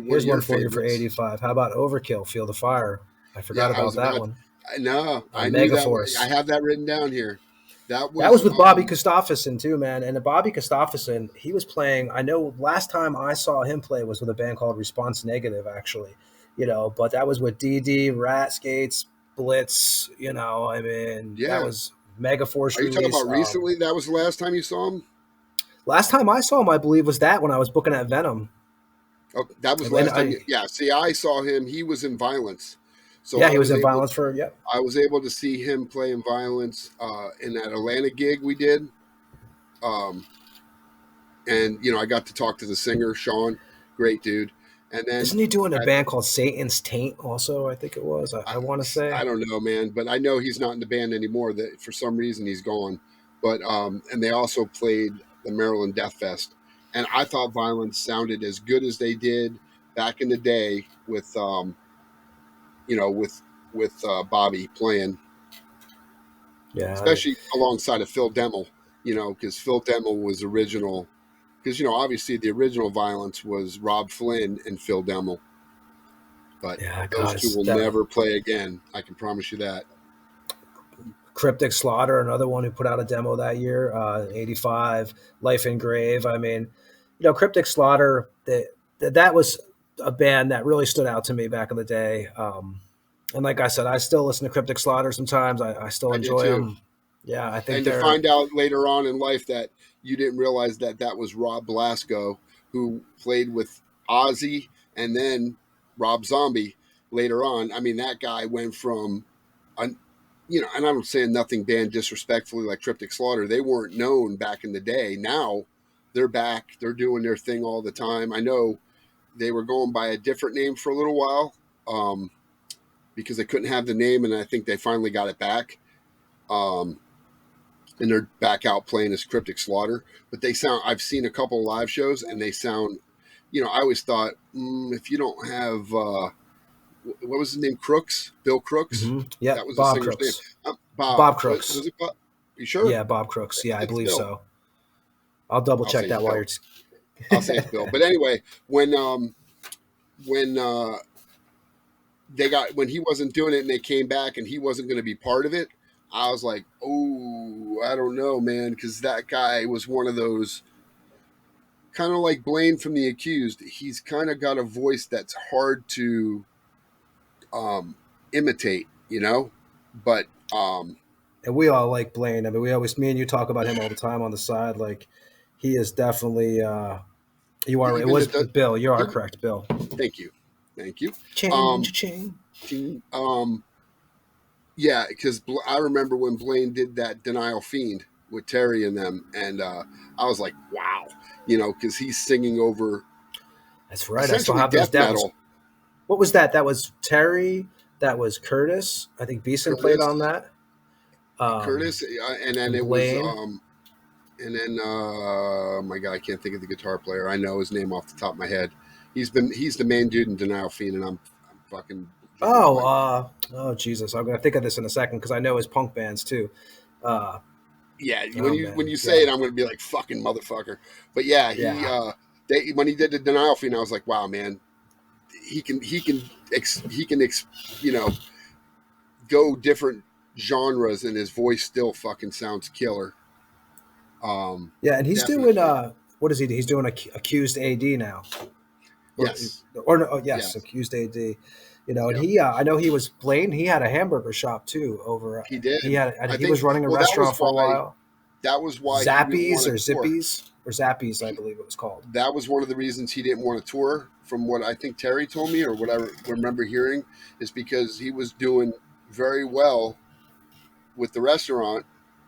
one of Here's your one for you for favorites. 85. How about Overkill, Feel the Fire? I Yeah, forgot I about was that about. one No, I on knew that one. I Megaforce. have that written down here. That That was was with Bobby Kostafson too, man. And Bobby Kostafson, he was playing. I know last time I saw him play was with a band called Response Negative, actually. But that was with DD, Rat Skates, Blitz. I mean, that yeah. was Megaforce Are you talking release. about recently? That was the last time you saw him? Last time I saw him, I believe, was that when I was booking at Venom. Oh, that was the And last time. Yeah. See, I saw him. He was in Violence, so yeah, he was in Violence I was able to see him play in Violence in that Atlanta gig we did. Um, and I got to talk to the singer Sean, great dude. And then Isn't he doing a at, band called Satan's Taint also? I think it was. I want to say. I don't know, man, but I know he's not in the band anymore. That for some reason he's gone. But and they also played the Maryland Death Fest, And I thought Violence sounded as good as they did back in the day with, Bobby playing, Yeah, especially alongside of Phil Demmel, because Phil Demmel was original. Because, obviously the original Violence was Rob Flynn and Phil Demmel. But yeah, those two guys. will That never play again. I can promise you that. Cryptic Slaughter, another one who put out a demo that year, '85. Life in Grave. I mean, Cryptic Slaughter. That was a band that really stood out to me back in the day. And like I said, I still listen to Cryptic Slaughter sometimes. I still I did enjoy too. them. Yeah, I think And to they're. find out later on in life that you didn't realize that was Rob Blasco, who played with Ozzy and then Rob Zombie later on. I mean, that guy went from, and I'm saying nothing banned disrespectfully like Cryptic Slaughter. They weren't known back in the day. Now they're back. They're doing their thing all the time. I know they were going by a different name for a little while because they couldn't have the name, and I think they finally got it back. And they're back out playing as Cryptic Slaughter. But I've seen a couple of live shows, and they sound, I always thought, if you don't have, what was his name? Crooks? Bill Crooks? Mm-hmm. Yep, That was the Bob singer's name. Crooks. Bob. Bob Was Crooks. it Bob? You sure? Yeah, Bob Crooks. Yeah, I It's believe Bill. so. I'll double I'll check say it's that while Bill. you're. I'll say it's Bill. But anyway, when when he wasn't doing it and they came back and he wasn't going to be part of it, I was like, oh, I don't know, man, because that guy was one of those kind of like Blaine from The Accused. He's kind of got a voice that's hard to imitate, but And we all like Blaine. I mean, me and you talk about him all the time on the side. Like, he is definitely. You are. It even was the Bill. You are he, correct, Bill. thank you, thank you. Change, change. Um, yeah, because I remember when Blaine did that Denial Fiend with Terry and them, and I was like, wow, because he's singing over That's right. I still essentially have those death demos. metal. What was that? That was Terry. That was Curtis. I think Beeson played on Curtis, that. Um, and then and it was, Blaine. and then my God, I can't think of the guitar player. I know his name off the top of my head. He's the main dude in Denial Fiend, and I'm fucking drawing a blank. Oh, Jesus! I'm gonna think of this in a second because I know his punk bands too. Uh, Yeah, oh when man, you say yeah, it, I'm going to be like fucking motherfucker. But yeah, yeah. when he did the Denial Fiend, I was like, wow, man, he can go different genres, and his voice still fucking sounds killer. Yeah, and he's doing Definitely. what is he? He's doing Accused AD now, Yes. or no, oh, yes, Yes. Accused AD. And Yep. he, I know he was Blaine. He had a hamburger shop too. He did. I He was think. running a Well, restaurant for a while. that was why he didn't Zappies want or to tour. Zappies, I He, believe it was called. that was one of the reasons he didn't want to tour. From what I think Terry told me, or what I remember hearing, is because he was doing very well with the restaurant.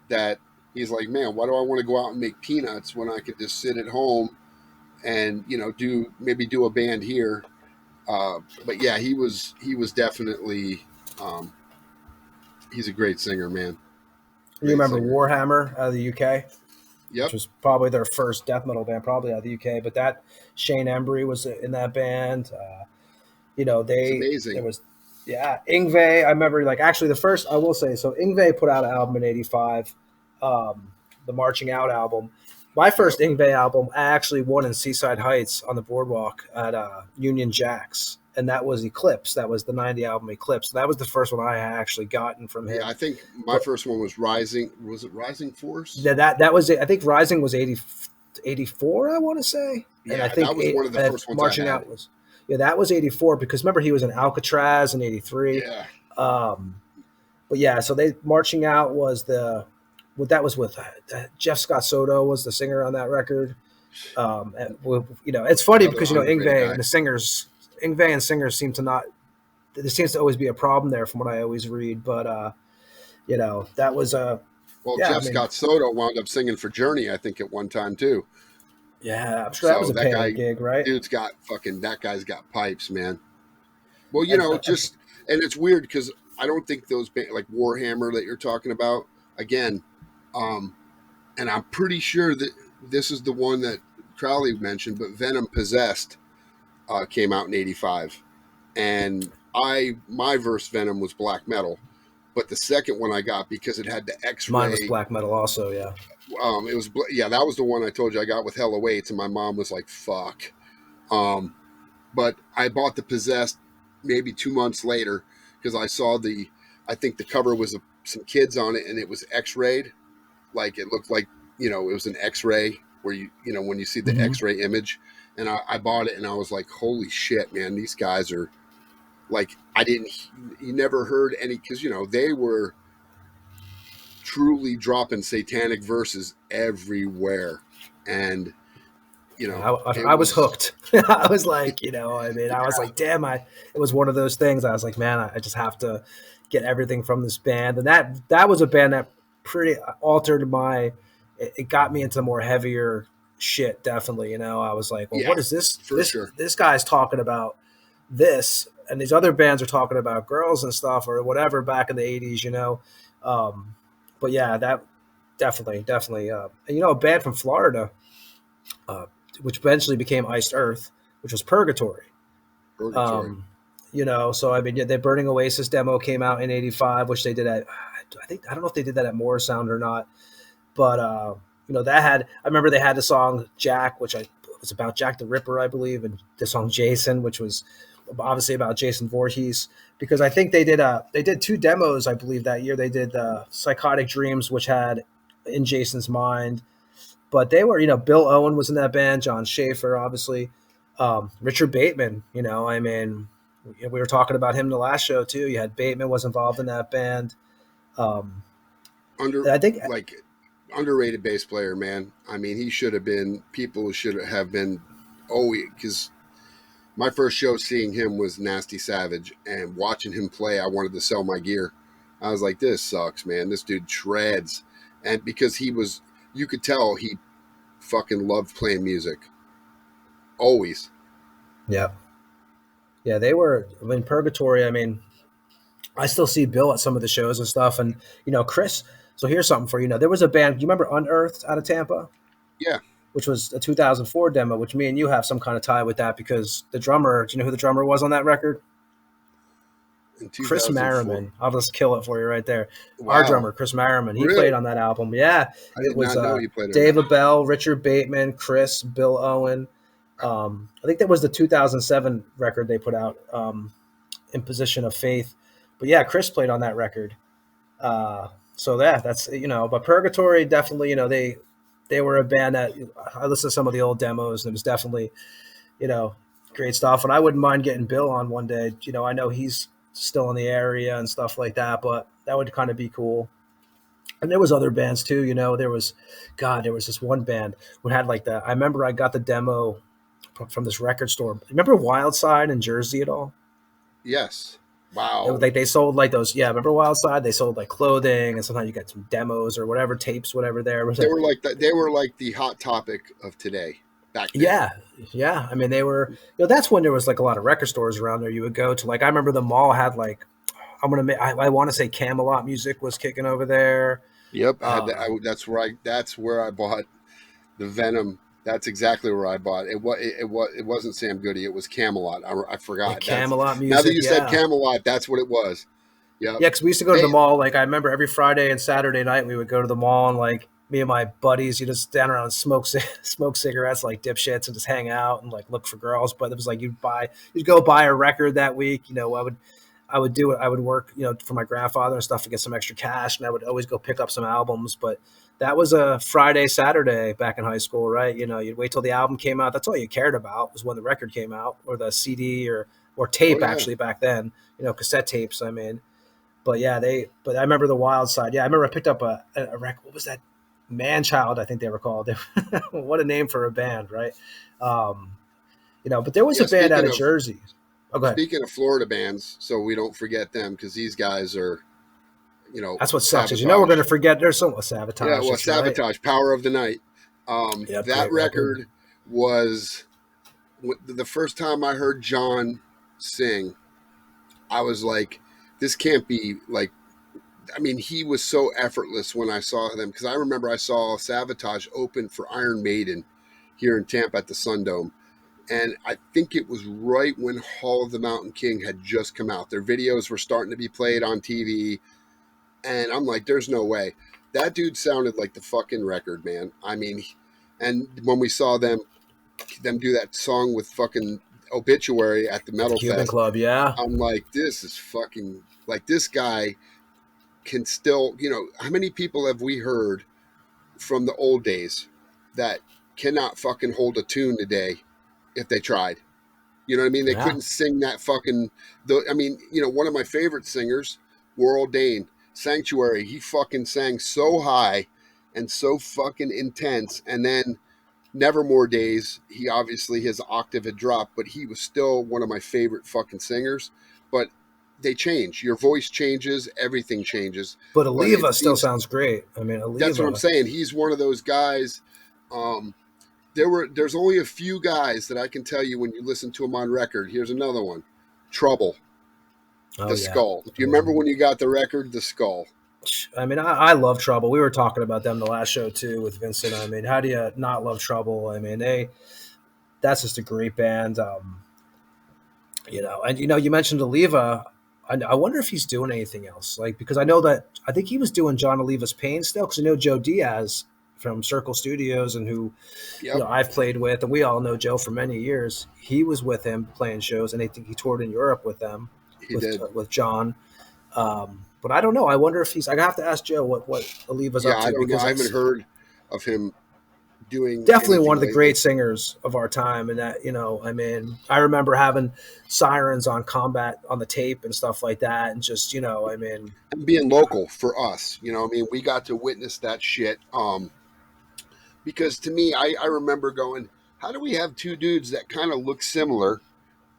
That he's like, man, why do I want to go out and make peanuts when I could just sit at home and do a band here. But yeah, he was definitely he's a great singer, man. You Great remember singer. Warhammer out of the UK, which Yep. was probably their first death metal band, probably out of the UK. But that Shane Embry was in that band. It's There amazing. was, yeah, Ingve. I remember, like, actually the first, I will say, so Ingve put out an album in '85, the Marching Out album. My Yep. first Ingve album, I actually won in Seaside Heights on the boardwalk at Union Jacks, and that was Eclipse. That was the '90 album Eclipse. That was the first one I had actually gotten from Yeah, him. I think my But first one was Rising. Was it Rising Force? that was it. I think Rising was 84, I want to say, and I Yeah, think that was one of the first ones I Marching had. Out was, yeah, that was '84 because remember he was in Alcatraz in '83. Yeah. But yeah, so they Marching Out was what that was with Jeff Scott Soto was the singer on that record. It's funny Another because underrated Ingve guy. and Ingve and singers seem to not. There seems to always be a problem there, from what I always read. But that was Well, yeah. I Jeff mean, Scott Soto wound up singing for Journey, I think, at one time too. yeah, I'm sure that was So a that paying guy, gig, right? that guy's got pipes, man. Well, And and it's weird because I don't think those like Warhammer that you're talking about again, and I'm pretty sure that this is the one that Crowley mentioned, but Venom Possessed came out in '85, and my verse Venom was black metal, but the second one I got because it had the Mine was X-ray. black metal also, yeah. It was that was the one I told you I got with Hella Weights, and my mom was like, "Fuck." But I bought the Possessed maybe 2 months later because I think the cover was some kids on it, and it was X-rayed, like it looked like it was an X-ray where when you see the X-ray image, and I bought it, and I was like, "Holy shit, man! These guys are like you never heard any because they were truly dropping satanic verses everywhere, and I was hooked. I was like, I was like, damn, it was one of those things. I was like, man, I just have to get everything from this band. And that was a band that pretty altered it got me into more heavier shit. Definitely. I was like, well, what is this? This guy's talking about this, and these other bands are talking about girls and stuff or whatever back in the 80s, but yeah, that definitely. And, a band from Florida, which eventually became Iced Earth, which was Purgatory. So I mean, the Burning Oasis demo came out in '85, which they did at, I don't know if they did that at Morrisound or not, but I remember they had the song Jack, which was about Jack the Ripper, I believe, and the song Jason, which was obviously about Jason Voorhees, because I think they did two demos, I believe, that year. They did Psychotic Dreams, which had In Jason's Mind. But they were, Bill Owen was in that band, John Schaefer, obviously, Richard Bateman. I mean, we were talking about him in the last show too. You had Bateman was involved in that band. I think underrated bass player, man. I mean, he should have been. People should have been. Because my first show seeing him was Nasty Savage, and watching him play, I wanted to sell my gear. I was like, this sucks, man. This dude shreds, and because you could tell he fucking loved playing music. Always. Yeah. Yeah, they were in Purgatory. I mean, I still see Bill at some of the shows and stuff. And, Chris, so here's something for you. There was a band, do you remember Unearthed out of Tampa? Yeah. Which was a 2004 demo, which me and you have some kind of tie with that because the drummer, do you know who the drummer was on that record? Chris Merriman. I'll just kill it for you right there. Wow. Our drummer, Chris Merriman. He played on that album. Yeah. It was David Bell, Richard Bateman, Chris, Bill Owen. I think that was the 2007 record they put out, In Position of Faith. But yeah, Chris played on that record. So that's, but Purgatory definitely, they were a band that I listened to some of the old demos, and it was definitely, great stuff. And I wouldn't mind getting Bill on one day. I know he's still in the area and stuff like that, but that would kind of be cool. And there was other bands too, there was this one band who had I remember I got the demo from this record store. Remember Wildside in Jersey at all? Yes. Wow. They sold those. Yeah, remember Wildside? They sold clothing, and sometimes you got some demos or whatever, tapes, whatever. They were like that. They were like the hot topic of today. Back then. Yeah. I mean, they were. That's when there was a lot of record stores around there. You would go to I remember the mall had I want to say Camelot Music was kicking over there. Yep, that's where I bought the Venom. That's exactly where I bought it. It wasn't Sam Goody. It was Camelot. I forgot. Camelot Music. Now that you said Camelot, that's what it was. Yeah, because we used to go to the mall. I remember every Friday and Saturday night we would go to the mall, and me and my buddies, you just stand around and smoke cigarettes like dipshits and just hang out and look for girls. But it was you'd go buy a record that week. I would do it. I would work, for my grandfather and stuff to get some extra cash, and I would always go pick up some albums. But that was a Friday, Saturday back in high school, right? You'd wait till the album came out. That's all you cared about was when the record came out, or the CD or tape. Actually, back then, cassette tapes. I mean, but yeah, But I remember the Wild Side. Yeah, I remember I picked up a record. What was that? Man-Child, I think they were called. What a name for a band, right? But there was a band out of Jersey. Oh, go ahead. Speaking of Florida bands, so we don't forget them because these guys are, that's what sucks. Is, we're going to forget. There's some Sabotage. Yeah, well, Sabotage, right? Power of the Night. That record was the first time I heard John sing. I was like, this can't be he was so effortless when I saw them because I remember I saw Sabotage open for Iron Maiden here in Tampa at the Sundome. And I think it was right when Hall of the Mountain King had just come out. Their videos were starting to be played on TV. And I'm like, there's no way. That dude sounded like the fucking record, man. I mean, and when we saw them do that song with fucking Obituary at the At the Metal Cuban Fest, Club, yeah. I'm like, this is fucking, like, this guy can still, how many people have we heard from the old days that cannot fucking hold a tune today if they tried? You know what I mean? They Yeah. couldn't sing that fucking. One of my favorite singers, Worrell Dane, Sanctuary. He fucking sang so high and so fucking intense, and then Nevermore Days. He obviously his octave had dropped, but he was still one of my favorite fucking singers. But they change. Your voice changes. Everything changes. But But it Oliva still seems sounds great. I mean, that's what I'm Oliva. saying. He's one of those guys. There's only a few guys that I can tell you when you listen to them on record. Here's another one, Trouble, Oh, The yeah. Skull. Do you remember when you got the record, The Skull? I mean, I love Trouble. We were talking about them the last show too with Vincent. I mean, how do you not love Trouble? I mean, that's just a great band. And you mentioned Oliva. I wonder if he's doing anything else. Like, because I think he was doing John Oliva's Pain still, because I know Joe Diaz from Circle Studios, and who Yep, I've played with, and we all know Joe for many years. He was with him playing shows, and I think he toured in Europe with them, he did. with John. But I don't know. I wonder if he's. I have to ask Joe what Oliva's Yeah, up I to, don't know. because I it's haven't heard of him doing definitely one anything of the lately. great singers of our time. And that, I mean, I remember having Sirens on Combat on the tape and stuff like that, and just, I mean, And being local for us, I mean, we got to witness that shit. Because to me, I remember going, how do we have two dudes that kind of look similar,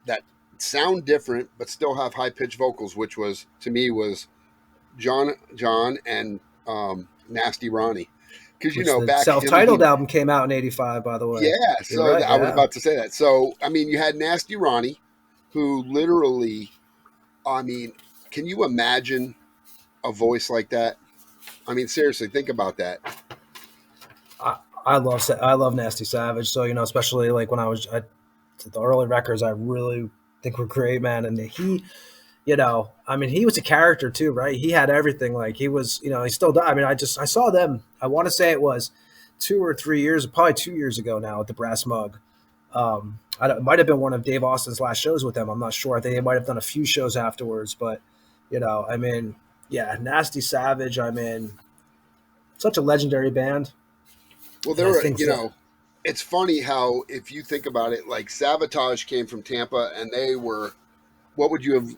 that sound different, but still have high pitched vocals, which was, to me, was John and Nasty Ronnie, because which the back self-titled album came out in '85, by the way. yeah. You're So right. I was Yeah. about to say that. So I mean, you had Nasty Ronnie, who literally, I mean, can you imagine a voice like that? I mean, seriously, think about that. I love Nasty Savage. So, especially like when the early records, I really think were great, man. And I mean, he was a character too, right? He had everything. Like, he was, he still died. I mean, I saw them. I want to say it was 2 or 3 years, probably 2 years ago now, at the Brass Mug. It might have been one of Dave Austin's last shows with them. I'm not sure. I think they might have done a few shows afterwards, but I mean, yeah, Nasty Savage. I mean, such a legendary band. Well, And there I were, think that it's funny how, if you think about it, like Sabotage came from Tampa, and they were, what would you have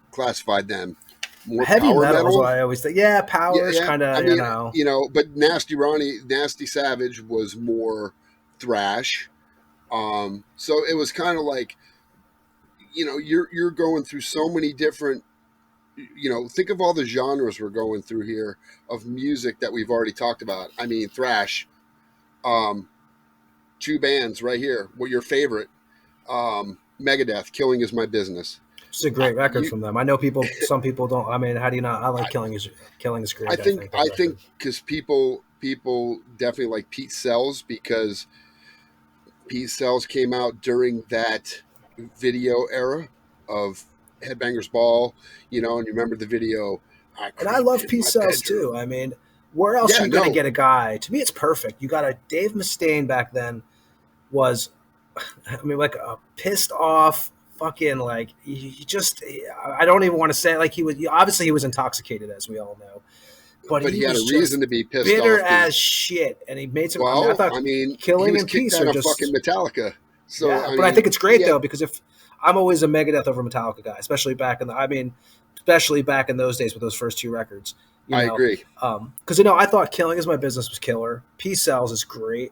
classified them? More heavy power metal is metal? what I always think. Yeah, Yeah, Powers yeah. kind I of, mean, but Nasty Savage was more thrash. So it was kind of like, you're going through so many different, think of all the genres we're going through here of music that we've already talked about. I mean, thrash, um, two bands right here. What your favorite? Megadeth, Killing Is My Business. it's a great record You, from them. I know some people don't. I mean, how do you not? I like Killing is I great. I think think that I record. think because people definitely like Pete Sells, because Pete Sells came out during that video era of Headbangers Ball, and you remember the video, I And I creeped love in Peace my Cells too. bedroom. I mean, where else are Yeah, you going to no, get a guy? To me, it's perfect. You got a Dave Mustaine back then was, I mean, like a pissed off fucking like he just. I don't even want to say it, like he was. Obviously, he was intoxicated, as we all know, but but he he had a was reason just to be pissed bitter off as because, shit. And he made some. I mean, I well, thought I mean, he Killing was and kicked Peace out are of fucking just. Metallica. So Yeah, I but I mean, think it's he great had. though, because if I'm always a Megadeth over Metallica guy, especially back in the. I mean, especially back in those days with those first two records. You I know, agree. because I thought Killing Is My Business was killer. Peace Sells is great.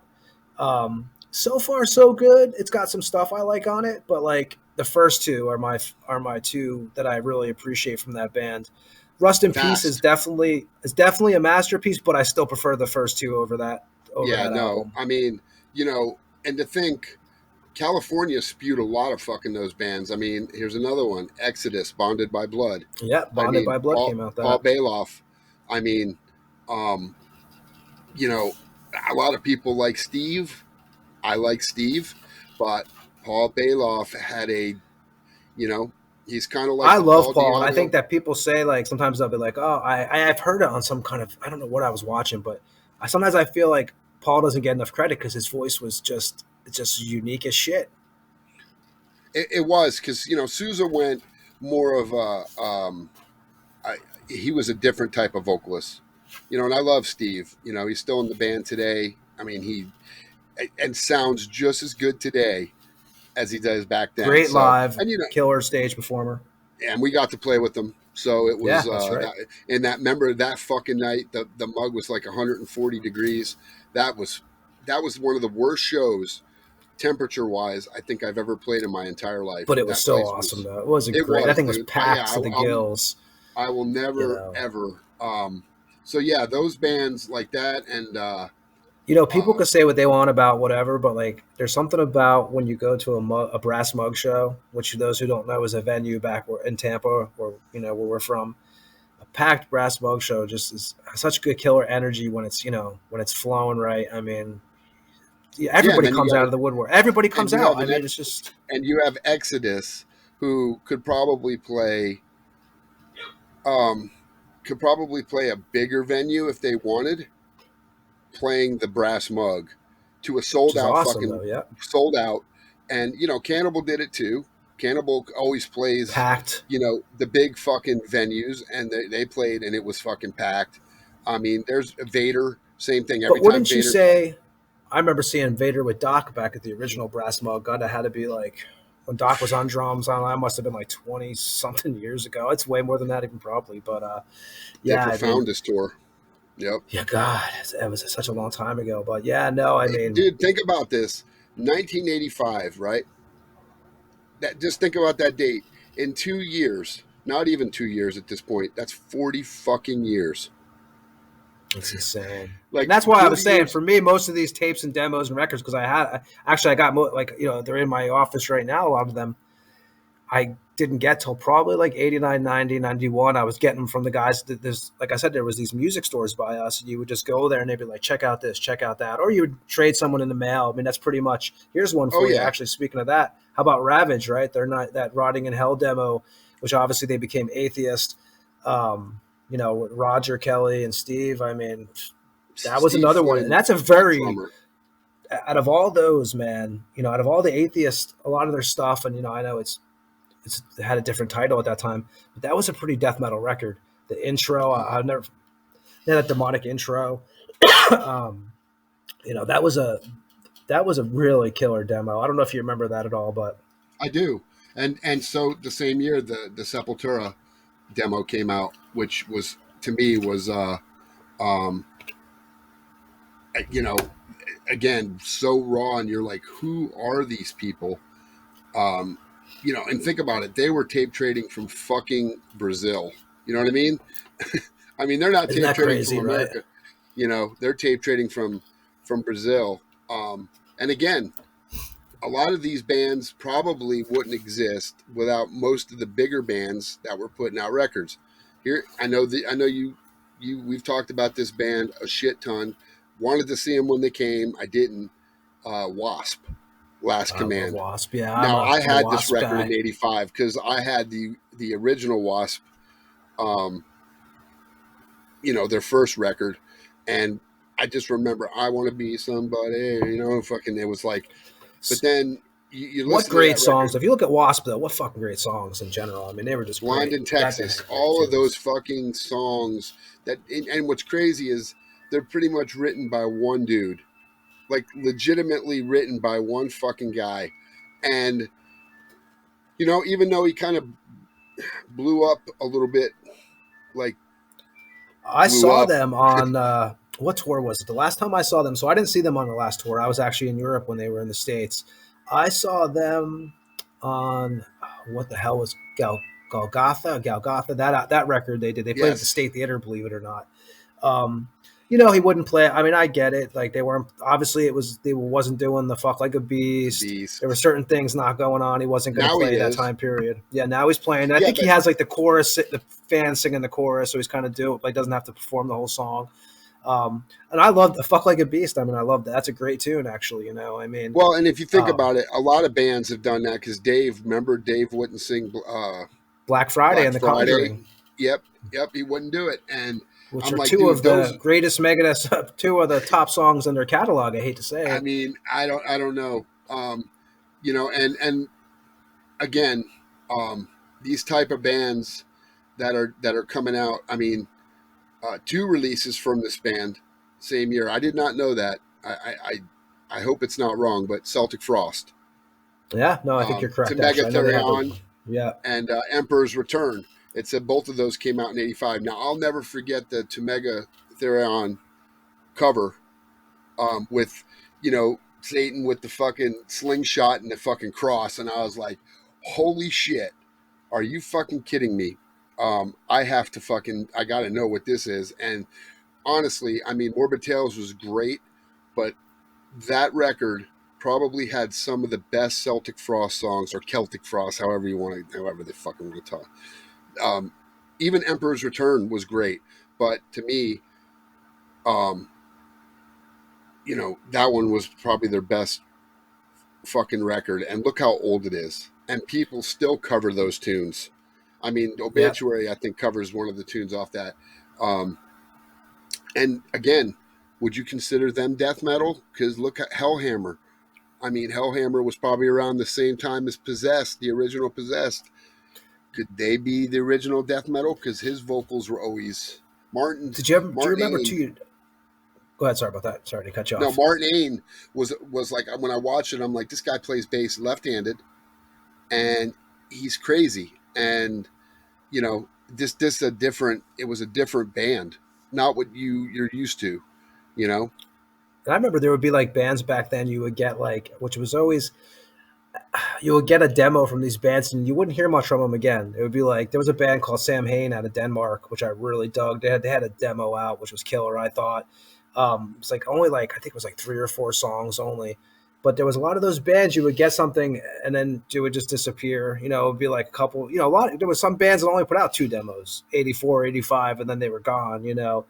So far so good. It's got some stuff I like on it, but like the first two are my two that I really appreciate from that band. Rust in Peace is Fast. definitely a masterpiece, but I still prefer the first two over Yeah, that no, album. I mean, and to think California spewed a lot of fucking those bands. I mean, here's another one, Exodus, Bonded by Blood. Yeah, I Bonded mean, by Blood came out Paul that. Bailoff. I mean, um, you know, a lot of people like Steve. I like Steve, but Paul Bailoff had a, he's kind of like I the love Paul Paul, and I Diano. think that people say, like, sometimes they'll be like, "Oh, I've heard it on some kind of, I don't know what I was watching," but sometimes I feel like Paul doesn't get enough credit because his voice was just unique as shit. It was because Sousa went more of a he was a different type of vocalist, and I love Steve. He's still in the band today. I mean, he and sounds just as good today as he does back then. Great So, live, and killer stage performer. and we got to play with them. So it Yeah, was that's right. remember that fucking night the mug was like 140 degrees. That was one of the worst shows temperature wise I think I've ever played in my entire life. But it was That so place awesome, was though. It was it great. That was, thing was dude. packed to the gills. I will never ever. So yeah, those bands like that, and people could say what they want about whatever, but like, there's something about when you go to a brass mug show, which those who don't know is a venue back in Tampa, or where we're from. A packed brass mug show just is such good killer energy when it's flowing right. I mean, everybody comes out of the woodwork. Everybody comes out. I mean, it's just. And you have Exodus, who could probably play a bigger venue if they wanted, playing the brass mug to a sold out Awesome, though, yeah. sold out. And Cannibal did it too. Cannibal always plays packed. The big fucking venues, and they played, and it was fucking packed. I mean, there's Vader, same thing. But wouldn't you say? I remember seeing Vader with Doc back at the original brass mug. God, that had to be like when Doc was on drums. I don't know, that must have been like 20 something years ago. It's way more than that, even probably. But yeah, the Profoundest tour. Yep. Yeah, God, it was such a long time ago. But yeah, no, I mean, dude, think about this: 1985, right? Just think about that date. In 2 years, not even 2 years at this point, that's 40 fucking years. It's insane. Like, and that's why I was saying, for me, most of these tapes and demos and records, because I got they're in my office right now. A lot of them I didn't get till probably like 89, 90, 91. I was getting them from the guys. There's, like I said, there was these music stores by us. And you would just go there and they'd be like, check out this, check out that. Or you would trade someone in the mail. I mean, that's pretty much, here's one for you. Actually, speaking of that, how about Ravage, right? They're not that Rotting in Hell demo, which obviously they became Atheist. With Roger Kelly and Steve. I mean, that was another one. And that's a very, out of all those, man, out of all the Atheists, a lot of their stuff, and, I know it had a different title at that time, but that was a pretty death metal record. The intro, I've never, that demonic intro, that was a really killer demo. I don't know if you remember that at all, but I do. And so the same year, the Sepultura demo came out, which was, to me, was again, so raw, and you're like, who are these people? And think about it, they were tape trading from fucking Brazil. You know what I mean? I mean, they're not tape trading from America. Right? They're tape trading from Brazil. And again, a lot of these bands probably wouldn't exist without most of the bigger bands that were putting out records. Here, I know we've talked about this band a shit ton. Wanted to see them when they came. I didn't. Wasp, Last Command. Wasp, yeah. Now I had this record in '85 because I had the original Wasp, their first record, and I just remember I Want to Be Somebody. Fucking, it was like. But then you listen what great to songs. record. If you look at Wasp, though, what fucking great songs in general. I mean, they were just Blind great. in Texas. All of those fucking songs and what's crazy is they're pretty much written by one dude, like legitimately written by one fucking guy. And, even though he kind of blew up a little bit, like I saw them on, what tour was it? The last time I saw them, so I didn't see them on the last tour. I was actually in Europe when they were in the States. I saw them on, what the hell was Golgotha, that record they did. They played at the State Theater, believe it or not. He wouldn't play. I mean, I get it. Like, they weren't, obviously they wasn't doing the Fuck Like a Beast. There were certain things not going on. He wasn't going to play that time period. Yeah, now he's playing. I think he has like the chorus, the fans singing the chorus, so he's kind of doesn't have to perform the whole song. And I love the Fuck Like a Beast. I mean, I love that. That's a great tune, actually. I mean, well, and if you think about it, a lot of bands have done that because remember Dave wouldn't sing Black Friday Black and The Friday. Conjuring. Yep, he wouldn't do it, and Which I'm are like, two dude, of the greatest Megadeth, two of the top songs in their catalog. I hate to say I it. mean, I don't know, and again, these type of bands that are coming out. I mean, two releases from this band same year. I did not know that. I hope it's not wrong, but Celtic Frost, Yeah, no, I think you're to correct. Actually, I know they had the. Megatherion, Yeah, and Emperor's Return. It said both of those came out in '85. Now I'll never forget the To Megatherion cover with Satan with the fucking slingshot and the fucking cross, and I was like, holy shit, are you fucking kidding me? I have to I gotta know what this is. And honestly, I mean, Morbid Tales was great, but that record probably had some of the best Celtic Frost songs, or Celtic Frost, however they fucking want to talk. Even Emperor's Return was great, but to me, um, that one was probably their best fucking record. And look how old it is, and people still cover those tunes. I mean, yeah. Obituary, I think, covers one of the tunes off that. Um, and again, would you consider them death metal? Because look at Hellhammer. I mean, Hellhammer was probably around the same time as Possessed, the original Possessed. Could they be the original death metal? Because his vocals were always Did you ever? Do you Martin remember Ain. two? Go ahead. Sorry about that. Sorry to cut you No, off. Martin Ain was like, when I watched it, I'm like, this guy plays bass left-handed, and he's crazy. And this it was a different band, not what you're used to, you know. And I remember there would be like bands back then you would get like, which was always you would get a demo from these bands and you wouldn't hear much from them again. It would be like there was a band called Sam Hain out of Denmark, which I really dug. They had a demo out, which was killer. I thought it's like only like I think it was like 3 or 4 songs only, but there was a lot of those bands you would get something and then it would just disappear. It would be like a couple. A lot. There was some bands that only put out 2 demos, 84, 85, and then they were gone. Because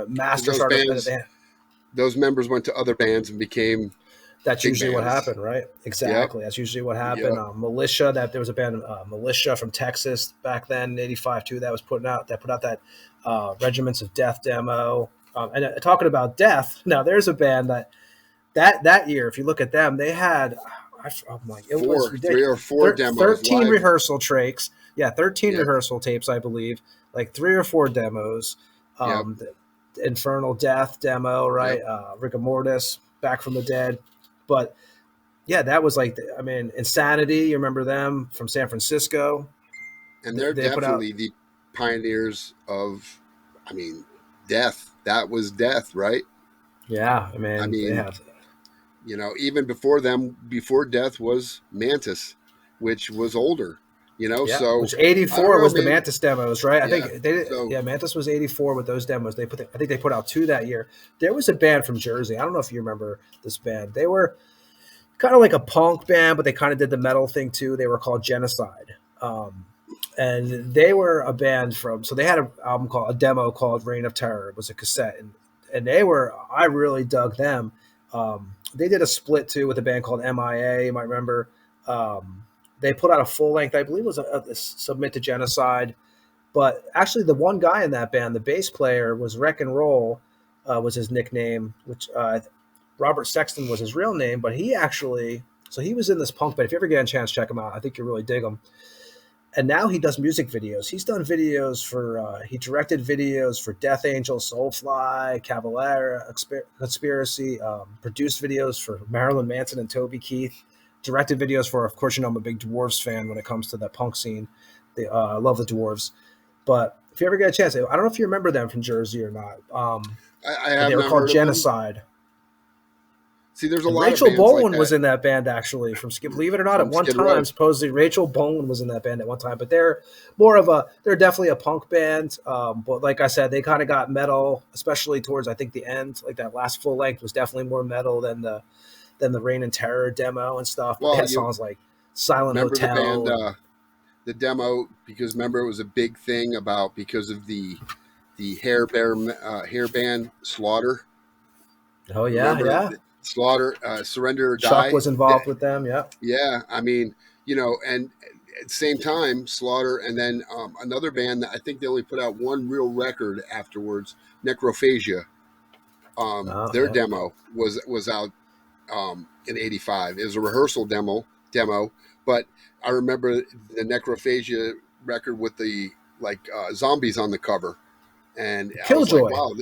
Master started. those members went to other bands and became That's big usually what bands. happened, right? Yep. Exactly. That's usually what happened. Yep. Militia. That there was a band, Militia from Texas back then, '85 too. That put out that Regiments of Death demo. And talking about death, now there's a band that year. If you look at them, they had, oh my, it was ridiculous. 3 or 4 demos 13 live. rehearsal tracks. Yeah, 13 Yep. rehearsal tapes, I believe. Like 3 or 4 demos. Yep. The Infernal Death demo, right? Yep. Rigor Mortis, Back from the Dead. But yeah, that was like, I mean, Insanity. You remember them from San Francisco? And they're They put out, definitely the pioneers of, I mean, death. That was death, right? yeah. I I mean, they mean, have. even before them, before death was Mantis, which was older. Yeah, So which I don't 84 know, was the man. Mantis demos, right? I Yeah. think they So yeah, Mantis was 84 with those demos. I think they put out 2 that year. There was a band from Jersey. I don't know if you remember this band. They were kind of like a punk band, but they kind of did the metal thing too. They were called Genocide. And they were a band so they had a demo called Reign of Terror. It was a cassette, and I really dug them. They did a split too with a band called MIA. You might remember. They put out a full length, I believe it was a Submit to Genocide. But actually, the one guy in that band, the bass player, was Wreck and Roll, was his nickname, which Robert Sexton was his real name. But he was in this punk band. If you ever get a chance, check him out. I think you really dig him. And now he does music videos. He's done videos he directed videos for Death Angel, Soulfly, Cavalera, Conspiracy, produced videos for Marilyn Manson and Toby Keith, directed videos for, of course, I'm a big Dwarves fan when it comes to that punk scene. I love the Dwarves. But if you ever get a chance, I don't know if you remember them from Jersey or not. I But have they were not called heard of them. Genocide. See, there's a And lot of Rachel bands like Bowen was that in that band actually. Believe it or not, at from one Skid time, Row. supposedly Rachel Bowen was in that band at one time. But they're definitely a punk band. But like I said, they kind of got metal, especially towards I think the end. Like that last full length was definitely more metal than the Reign and Terror demo and stuff. But they Well, had you songs like Silent remember the band, Hotel. the demo, because remember it was a big thing because of the the hair band Slaughter. Oh yeah, Remember yeah. Slaughter, Surrender or Chuck Die? was involved with them. Yeah. Yeah, I mean, and at the same time, Slaughter, and then another band that I think they only put out one real record afterwards, Necrophagia. Oh Their yeah. demo was out in '85. It was a rehearsal demo, but I remember the Necrophagia record with the zombies on the cover, and I was like, Killjoy. wow,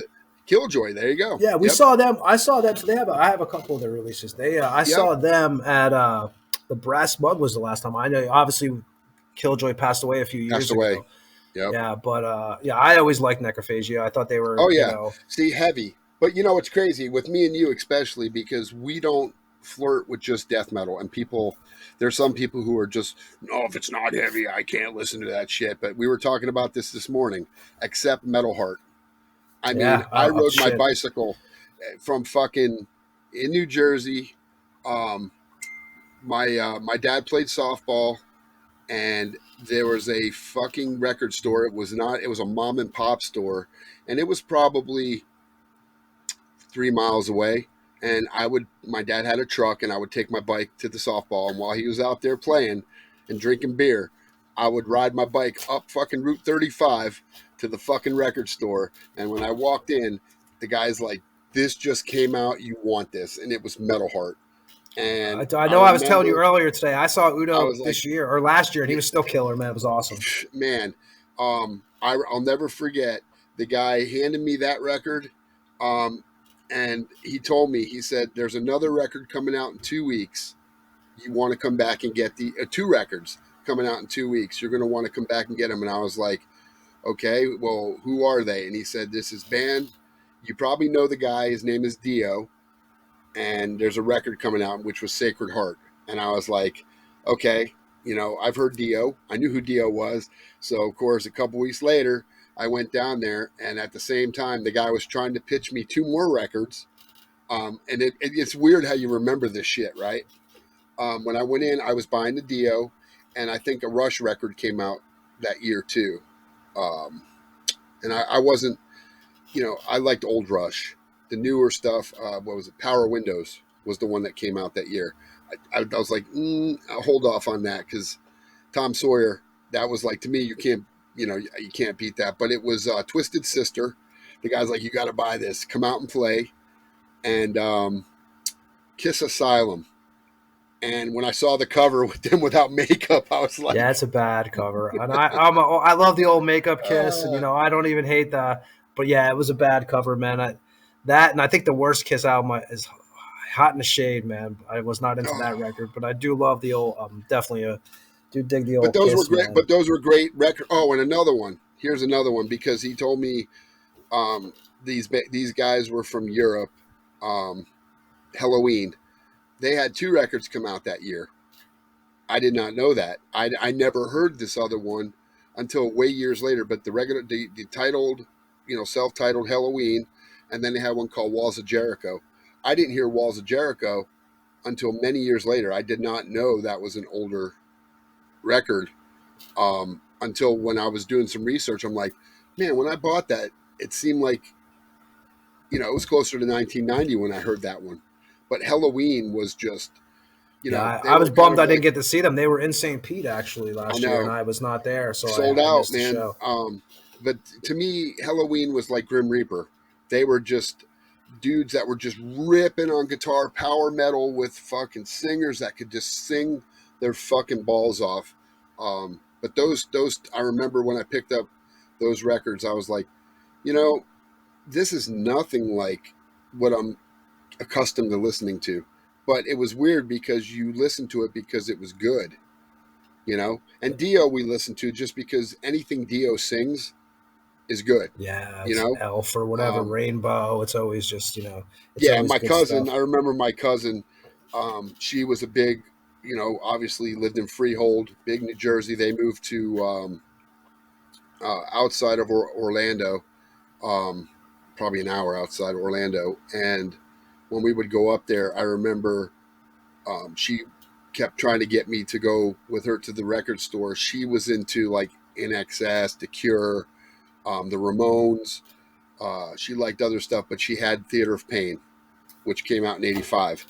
Killjoy. There you go. Yeah, we Yep. saw them. I saw them. So I have a couple of their releases. I Yep. saw them at the Brass Mug was the last time. I know. Obviously, Killjoy passed away a few Passed years away. ago. Yep. Yeah, but yeah, I always liked Necrophagia. I thought they were, Oh yeah. See, heavy. But it's crazy with me and you especially because we don't flirt with just death metal and there's some people who are just, no, if it's not heavy, I can't listen to that shit. But we were talking about this morning. Except Metal Heart. I mean, yeah. I Oh rode my shit. bicycle from fucking in New Jersey. My dad played softball and there was a fucking record store. It was a mom and pop store and it was probably 3 miles away. And my dad had a truck and I would take my bike to the softball. And while he was out there playing and drinking beer, I would ride my bike up fucking Route 35 to the fucking record store. And when I walked in, the guy's like, this just came out. You want this. And it was Metal Heart. And I I know. I was telling you remember earlier today. I saw I Udo was like, this year or last year, and he was still killer. Man, it was awesome. man, I'll never forget the guy handed me that record. Um, and he told me, he said, there's another record coming out in 2 weeks. You want to come back and get the two records coming out in 2 weeks. You're going to want to come back and get them. And I was like, okay, well, who are they? And he said, this is band. You probably know the guy. His name is Dio. And there's a record coming out, which was Sacred Heart. And I was like, okay, I've heard Dio. I knew who Dio was. So, of course, a couple weeks later, I went down there. And at the same time, the guy was trying to pitch me two more records. And it's weird how you remember this shit, right? When I went in, I was buying the Dio. And I think a Rush record came out that year, too. And I wasn't, I liked old Rush. The newer stuff, what was it? Power Windows was the one that came out that year. I was like, I'll hold off on that because Tom Sawyer, that was like, to me, you can't beat that. But it was Twisted Sister. The guy's like, you got to buy this. Come out and play. And Kiss Asylum. And when I saw the cover with them without makeup, I was like, yeah, it's a bad cover. And I love the old makeup Kiss, and I don't even hate that. But yeah, it was a bad cover, man. And I think the worst Kiss album is Hot in the Shade, man. I was not into that record, but I do love the old. Definitely do dig the old. But those Kiss, were great. man. But those were great records. Oh, and another one. Here's another one because he told me these guys were from Europe. Halloween. They had two records come out that year. I did not know that. I never heard this other one until way years later. But the titled, self-titled Halloween, and then they had one called Walls of Jericho. I didn't hear Walls of Jericho until many years later. I did not know that was an older record until when I was doing some research. I'm like, man, when I bought that, it seemed like, it was closer to 1990 when I heard that one. But Halloween was just, Yeah, they I was were kind bummed of I didn't like, get to see them. They were in St. Pete actually I last year, and know, I was not there, so sold I out, missed the man. show. But to me, Halloween was like Grim Reaper. They were just dudes that were just ripping on guitar, power metal with fucking singers that could just sing their fucking balls off. But those, I remember when I picked up those records, I was like, this is nothing like what I'm accustomed to listening to. But it was weird because you listened to it because it was good, And Dio we listened to just because anything Dio sings is good, Yeah, it's Elf or whatever, Um, Rainbow. It's always just it's yeah, always my good cousin, stuff. I remember my cousin, she was a big, obviously lived in Freehold, big New Jersey. They moved to outside of Orlando, probably an hour outside Orlando. And when we would go up there, I remember she kept trying to get me to go with her to the record store. She was into like In Excess, The Cure, the Ramones. She liked other stuff, but she had Theater of Pain, which came out in '85.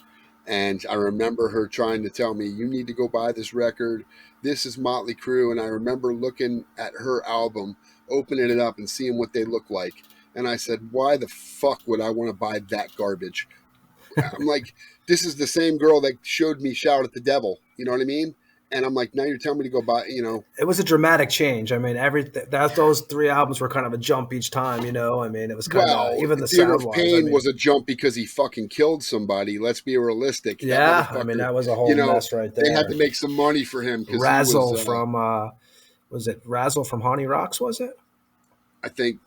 And I remember her trying to tell me, you need to go buy this record. This is Motley Crue. And I remember looking at her album, opening it up and seeing what they look like. And I said, why the fuck would I want to buy that garbage? I'm like, this is the same girl that showed me Shout at the Devil. You know what I mean? And I'm like, now you're telling me to go buy, It was a dramatic change. I mean, those 3 albums were kind of a jump each time, I mean, it was kind of, even the Theater sound of Pain was a jump because he fucking killed somebody. Let's be realistic. Yeah, I mean, that was a whole mess right there. They had to make some money for him. Razzle from, was it Razzle from Honey Rocks, was it? I think,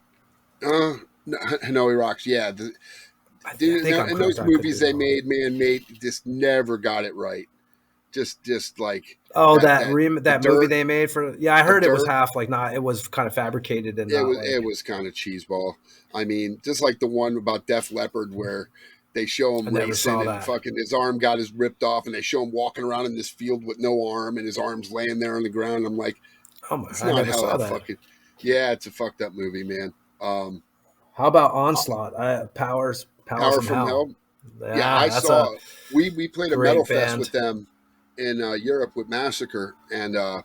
no, Hanoi Rocks, yeah. I think in those movies they made, just never got it right. Just like that movie they made for I heard it was half it was kind of fabricated and it was kind of cheeseball. I mean, just like the one about Def Leppard where they show him racing and fucking his arm got ripped off, and they show him walking around in this field with no arm and his arm's laying there on the ground. I'm like, oh my, it's not how that fucking it's a fucked up movie, man. How about Onslaught? Power from Hell. Yeah, I saw. We played a metal fest with them in Europe with Massacre, and I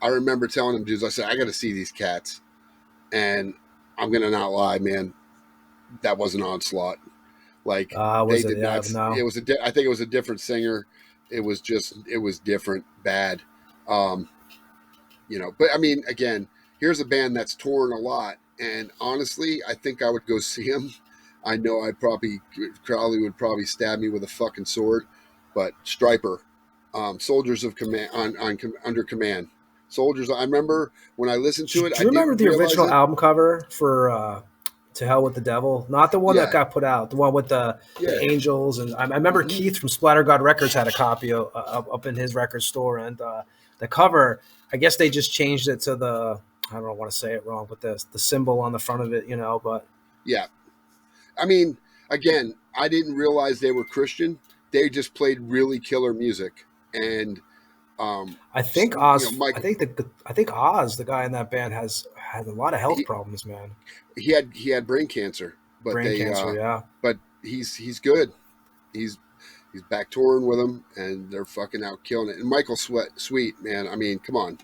remember telling them dudes, I said, I got to see these cats, and I'm gonna not lie, man, that wasn't Onslaught. Like they did not. No. It was I think it was a different singer. It was different, bad. But I mean, again, here's a band that's touring a lot, and honestly, I think I would go see them. I know Crowley would probably stab me with a fucking sword, but Stryper. Soldiers of Command Under Command. Soldiers. I remember when I listened to it. Do you remember the original album cover for "To Hell with the Devil"? Not the one that got put out. The one with the angels. And I remember Keith from Splatter God Records had a copy up in his record store. And the cover, I guess they just changed it to I don't want to say it wrong, but the symbol on the front of it, But yeah, I mean, again, I didn't realize they were Christian. They just played really killer music. And I think Oz. I think Oz, the guy in that band, has a lot of health problems, man. He had brain cancer, but But he's good. He's back touring with them, and they're fucking out killing it. And Michael Sweet, man. I mean, come on,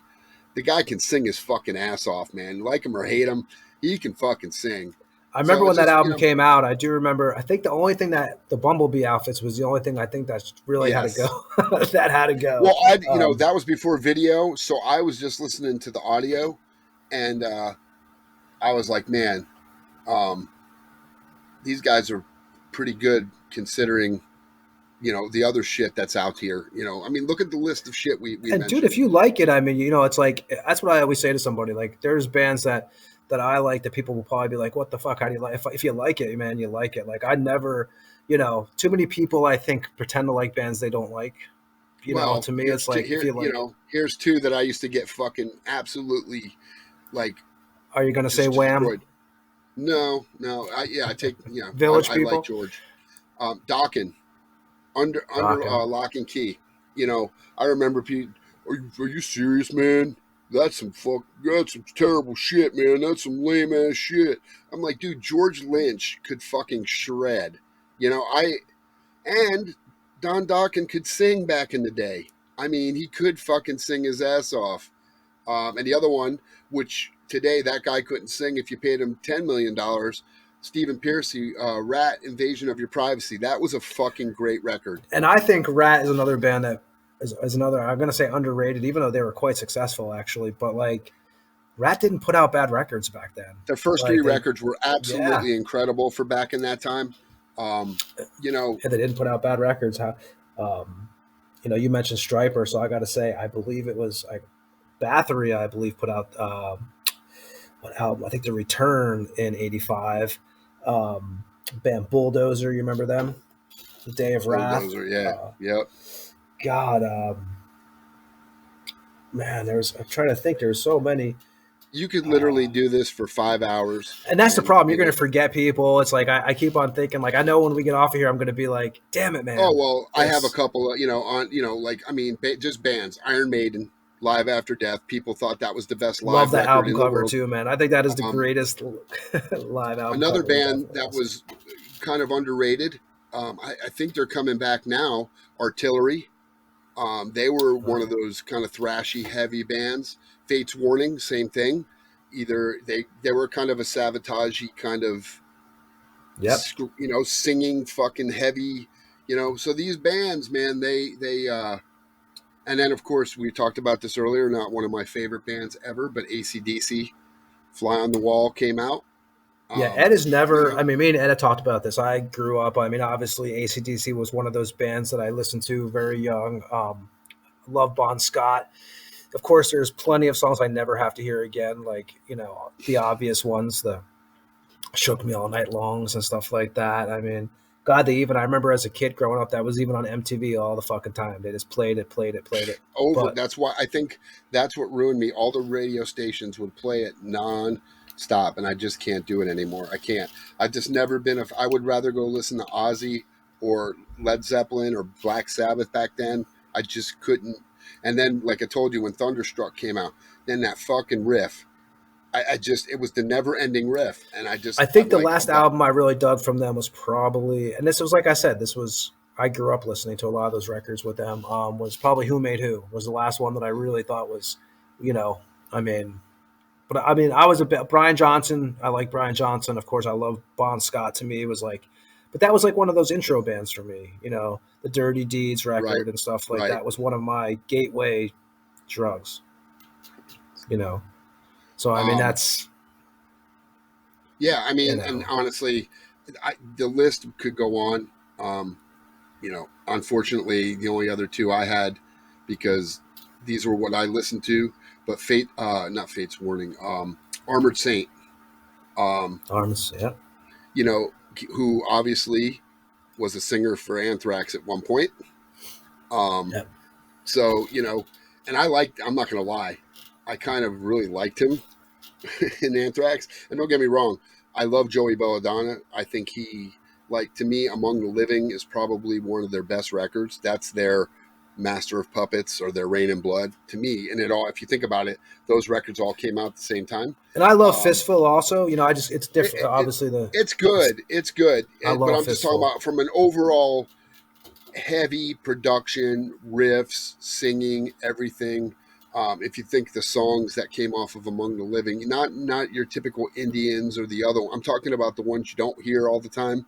the guy can sing his fucking ass off, man. Like him or hate him, he can fucking sing. I remember when that album came out. I do remember. I think the only thing that the Bumblebee outfits was the only thing I think that really had to go. That had to go. Well, that was before video, so I was just listening to the audio, and I was like, man, these guys are pretty good considering, the other shit that's out here. I mean, look at the list of shit we mentioned. Dude, if you like it, I mean, it's like that's what I always say to somebody. Like, there's bands that I like that people will probably be like, what the fuck? How do you like? If you like it, man, you like it. Like, I never, too many people I think pretend to like bands they don't like. To me, it's like, here's two that I used to get fucking absolutely like. Are you going to say Wham? Destroyed. No. I take, Village I people. like George. Dokken, under Lock and Key. I remember people, are you serious, man? That's some terrible shit, man. That's some lame ass shit. I'm like, dude, George Lynch could fucking shred. And Don Dokken could sing back in the day. I mean, he could fucking sing his ass off. And the other one, which today that guy couldn't sing if you paid him $10 million, Stephen Pearcy, Rat, Invasion of Your Privacy. That was a fucking great record. And I think Rat is another band that is another, I'm going to say underrated, even though they were quite successful, actually. But, like, Rat didn't put out bad records back then. Their first 3 records were absolutely incredible for back in that time. They didn't put out bad records. You mentioned Stryper, so I got to say, I believe it was Bathory, I believe, put out what album? I think The Return in '85. Band Bulldozer, you remember them? The Day of Wrath. Bulldozer, yeah. Yep. God, man, I'm trying to think. There's so many. You could literally do this for 5 hours. And that's the problem. You're going to forget people. It's like, I keep on thinking, like, I know when we get off of here, I'm going to be like, damn it, man. Oh, well, I have a couple, just bands. Iron Maiden, Live After Death. People thought that was the best Love live that record album in the cover world. too, man. I think that is the greatest live album Another cover. band that was kind of underrated, I think they're coming back now, Artillery. They were one of those kind of thrashy, heavy bands. Fate's Warning, same thing. Either they were kind of a sabotagey kind of, yep, singing fucking heavy, So these bands, man, and then of course we talked about this earlier. Not one of my favorite bands ever, but AC/DC, Fly on the Wall came out. Yeah, Ed is never. I mean, me and Ed have talked about this. I grew up. I mean, obviously, AC/DC was one of those bands that I listened to very young. Love Bon Scott. Of course, there's plenty of songs I never have to hear again, like the obvious ones, the "Shook Me All Night Longs" and stuff like that. I mean, God, I remember as a kid growing up, that was even on MTV all the fucking time. They just played it, played it, played it. That's why I think that's what ruined me. All the radio stations would play it non-stop, and I just can't do it anymore. I can't. I've just never been. I would rather go listen to Ozzy or Led Zeppelin or Black Sabbath back then. I just couldn't. And then, like I told you, when Thunderstruck came out, then that fucking riff. It was the never-ending riff, and I think the last album I really dug from them was probably, and this was, like I said, I grew up listening to a lot of those records with them. Was probably "Who Made Who" was the last one that I really thought was, I mean, but I mean, I was a bit Brian Johnson. I like Brian Johnson, of course. I love Bon Scott. To me, it was like, but that was like one of those intro bands for me. The Dirty Deeds record and stuff like that was one of my gateway drugs. So I mean that's. Yeah, I mean, and honestly, the list could go on. Unfortunately, the only other two I had, because these were what I listened to, but not Fate's Warning, Armored Saint. Arms, yeah. Who obviously was a singer for Anthrax at one point. Yep. So, and I'm not going to lie, I kind of really liked him in Anthrax. And don't get me wrong, I love Joey Belladonna. I think he, to me, Among the Living is probably one of their best records. That's their Master of Puppets or their Rain and Blood to me. And if you think about it, those records all came out at the same time. And I love Fistful also. It's different. Obviously, it's good. It's good. I love but I'm Fistful. just talking about from an overall heavy production, riffs, singing, everything. If you think the songs that came off of Among the Living, not your typical Indians or the other one. I'm talking about the ones you don't hear all the time.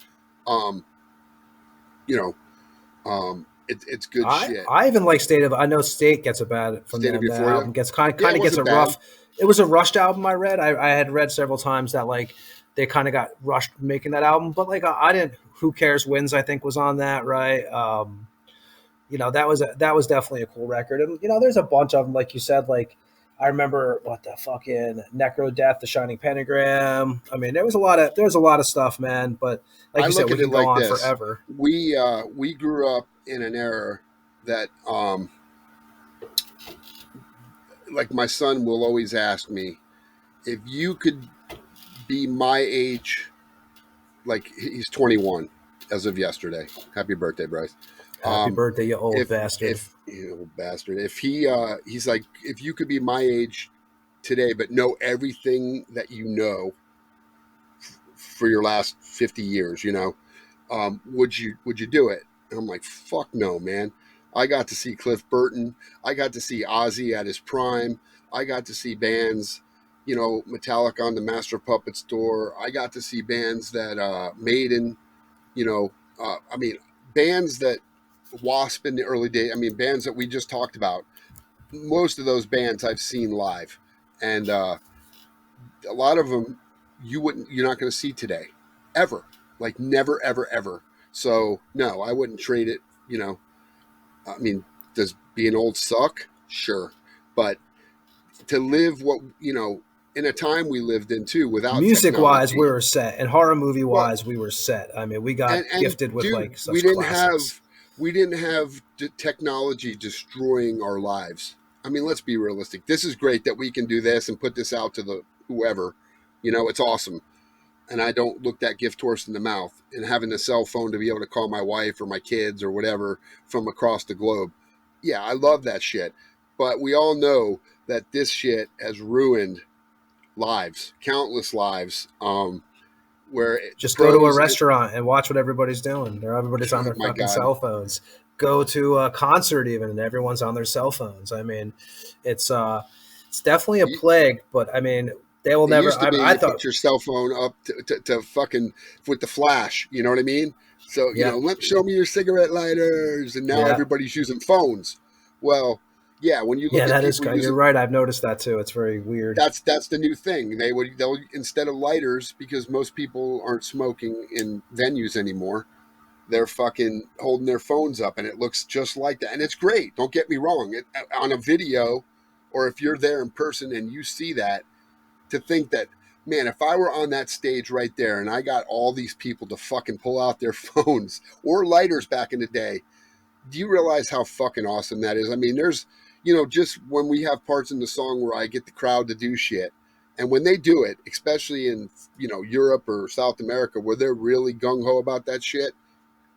It's good shit. I even like I know State gets a bad from them. That album gets kind of gets a rough. It was a rushed album. I read. I had read several times that they kind of got rushed making that album, but I didn't. Who Cares Wins, I think, was on that, right? That was definitely a cool record, and there's a bunch of them, like you said. I remember what the fucking Necro Death, The Shining Pentagram. I mean, there was a lot of stuff, man. But like you said, we can go on forever. We grew up in an era that, like my son will always ask me, if you could be my age, like he's 21 as of yesterday. Happy birthday, Bryce. Happy birthday, you old bastard. You old bastard. If he's like, if you could be my age today, but know everything that you know for your last 50 years, would you do it? And I'm like, fuck no, man. I got to see Cliff Burton. I got to see Ozzy at his prime. I got to see bands, Metallica on the Master of Puppets tour. I got to see bands that Maiden, I mean, bands that Wasp in the early days. I mean, bands that we just talked about. Most of those bands I've seen live, and a lot of them you're not going to see today, ever. Like never, ever, ever. So no, I wouldn't trade it. I mean, does being old suck? Sure, but to live in a time we lived in too, without music wise, we were set, and horror movie wise, we were set. I mean, we got gifted with such classics. We didn't have technology destroying our lives. I mean, let's be realistic. This is great that we can do this and put this out to the whoever. It's awesome. And I don't look that gift horse in the mouth. And having a cell phone to be able to call my wife or my kids or whatever from across the globe. Yeah, I love that shit. But we all know that this shit has ruined lives, countless lives. Where just go to a restaurant and watch what everybody's doing. Everybody's on their fucking cell phones. Go to a concert even, and everyone's on their cell phones. I mean, it's definitely a plague. But I mean, they will never. I thought put your cell phone up to fucking with the flash. You know what I mean? So you know, show me your cigarette lighters, and now everybody's using phones. Well, yeah, when you look at that is kind. You're right. I've noticed that too. It's very weird. That's the new thing. They'll instead of lighters, because most people aren't smoking in venues anymore, they're fucking holding their phones up, and it looks just like that. And it's great. Don't get me wrong. On a video, or if you're there in person and you see that, to think that, man, if I were on that stage right there and I got all these people to fucking pull out their phones or lighters back in the day, do you realize how fucking awesome that is? I mean, there's, you know, just when we have parts in the song where I get the crowd to do shit, and when they do it, especially in, you know, Europe or South America, where they're really gung-ho about that shit,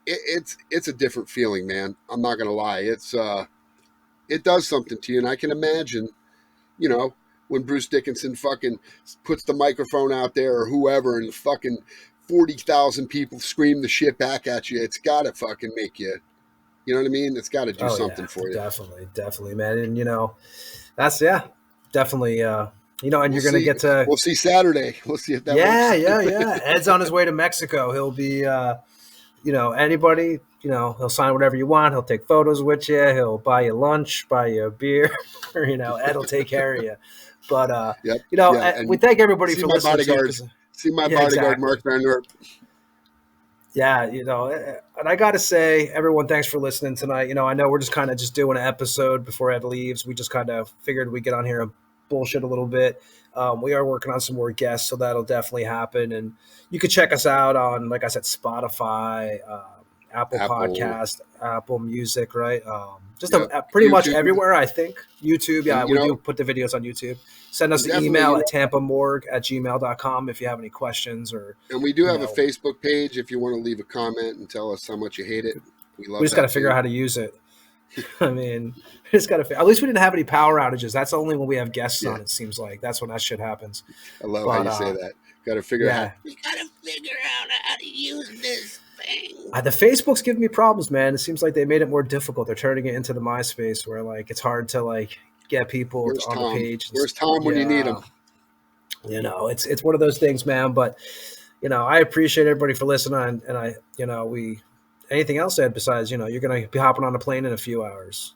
it's a different feeling, man. I'm not gonna lie. It does something to you, and I can imagine, you know, when Bruce Dickinson fucking puts the microphone out there, or whoever, and fucking 40,000 people scream the shit back at you, it's gotta fucking make you, you know what I mean? It's gotta do something for you. Definitely, man. And you know, that's definitely. You know, and you're gonna get to. We'll see Saturday. We'll see if that works. Yeah. Ed's on his way to Mexico. He'll be, you know, anybody. You know, he'll sign whatever you want. He'll take photos with you. He'll buy you lunch, buy you a beer. You know, Ed will take care of you. But you know, we thank everybody for listening. See my bodyguard, Mark Van Nort. Yeah, you know, and I got to say, everyone, thanks for listening tonight. You know, I know we're just kind of just doing an episode before Ed leaves. We just kind of figured we'd get on here and bullshit a little bit. We are working on some more guests, so that'll definitely happen. And you can check us out on, like I said, Spotify, Apple Podcast, Apple Music, right? Pretty much everywhere, I think. YouTube, we do put the videos on YouTube. Send us an email at tampamorgue@gmail.com if you have any questions. And we do have a Facebook page if you want to leave a comment and tell us how much you hate it. We just got to figure out how to use it. I mean, just got to. At least we didn't have any power outages. That's only when we have guests on. It seems like that's when that shit happens. I love how you say that. Got to figure out. We got to figure out how to use this thing. The Facebook's giving me problems, man. It seems like they made it more difficult. They're turning it into the MySpace, where like it's hard to like get people on the page. Where's Tom when you need him? You know, it's one of those things, man. But you know, I appreciate everybody for listening, and I, you know, we. Anything else, Ed, besides, you know, you're going to be hopping on a plane in a few hours?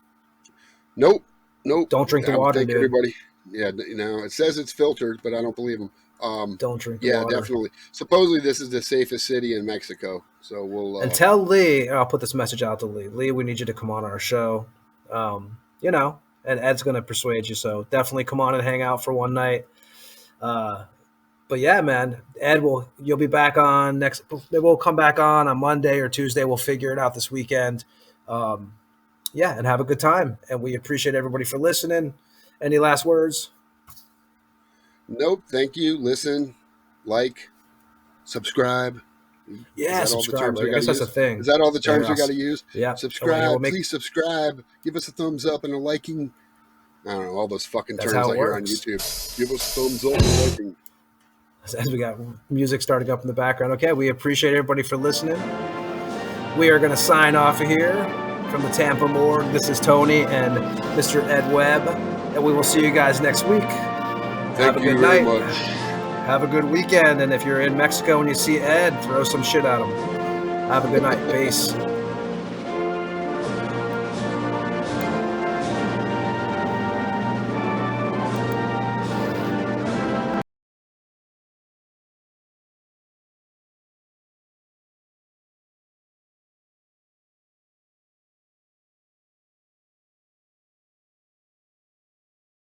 Nope. Don't drink the water, dude. Everybody. Yeah, you know, it says it's filtered, but I don't believe them. Don't drink the water. Yeah, definitely. Supposedly this is the safest city in Mexico, so we'll... And tell Lee, I'll put this message out to Lee. Lee, we need you to come on our show. You know, and Ed's going to persuade you, so definitely come on and hang out for one night. But yeah, man, Ed, you'll be back on next. We'll come back on Monday or Tuesday. We'll figure it out this weekend. And have a good time. And we appreciate everybody for listening. Any last words? Nope. Thank you. Listen, like, subscribe. Yeah, subscribe. I guess that's a thing. Is that all the terms we got to use? Yeah. Subscribe. Please subscribe. Give us a thumbs up and a liking. I don't know all those fucking terms I hear on YouTube. Give us a thumbs up and a liking. As we got music starting up in the background. Okay, we appreciate everybody for listening. We are going to sign off of here from the Tampa Morgue. This is Tony and Mr. Ed Webb, and we will see you guys next week. Have a good night. Much. Have a good weekend, and if you're in Mexico and you see Ed, throw some shit at him. Have a good night. Peace.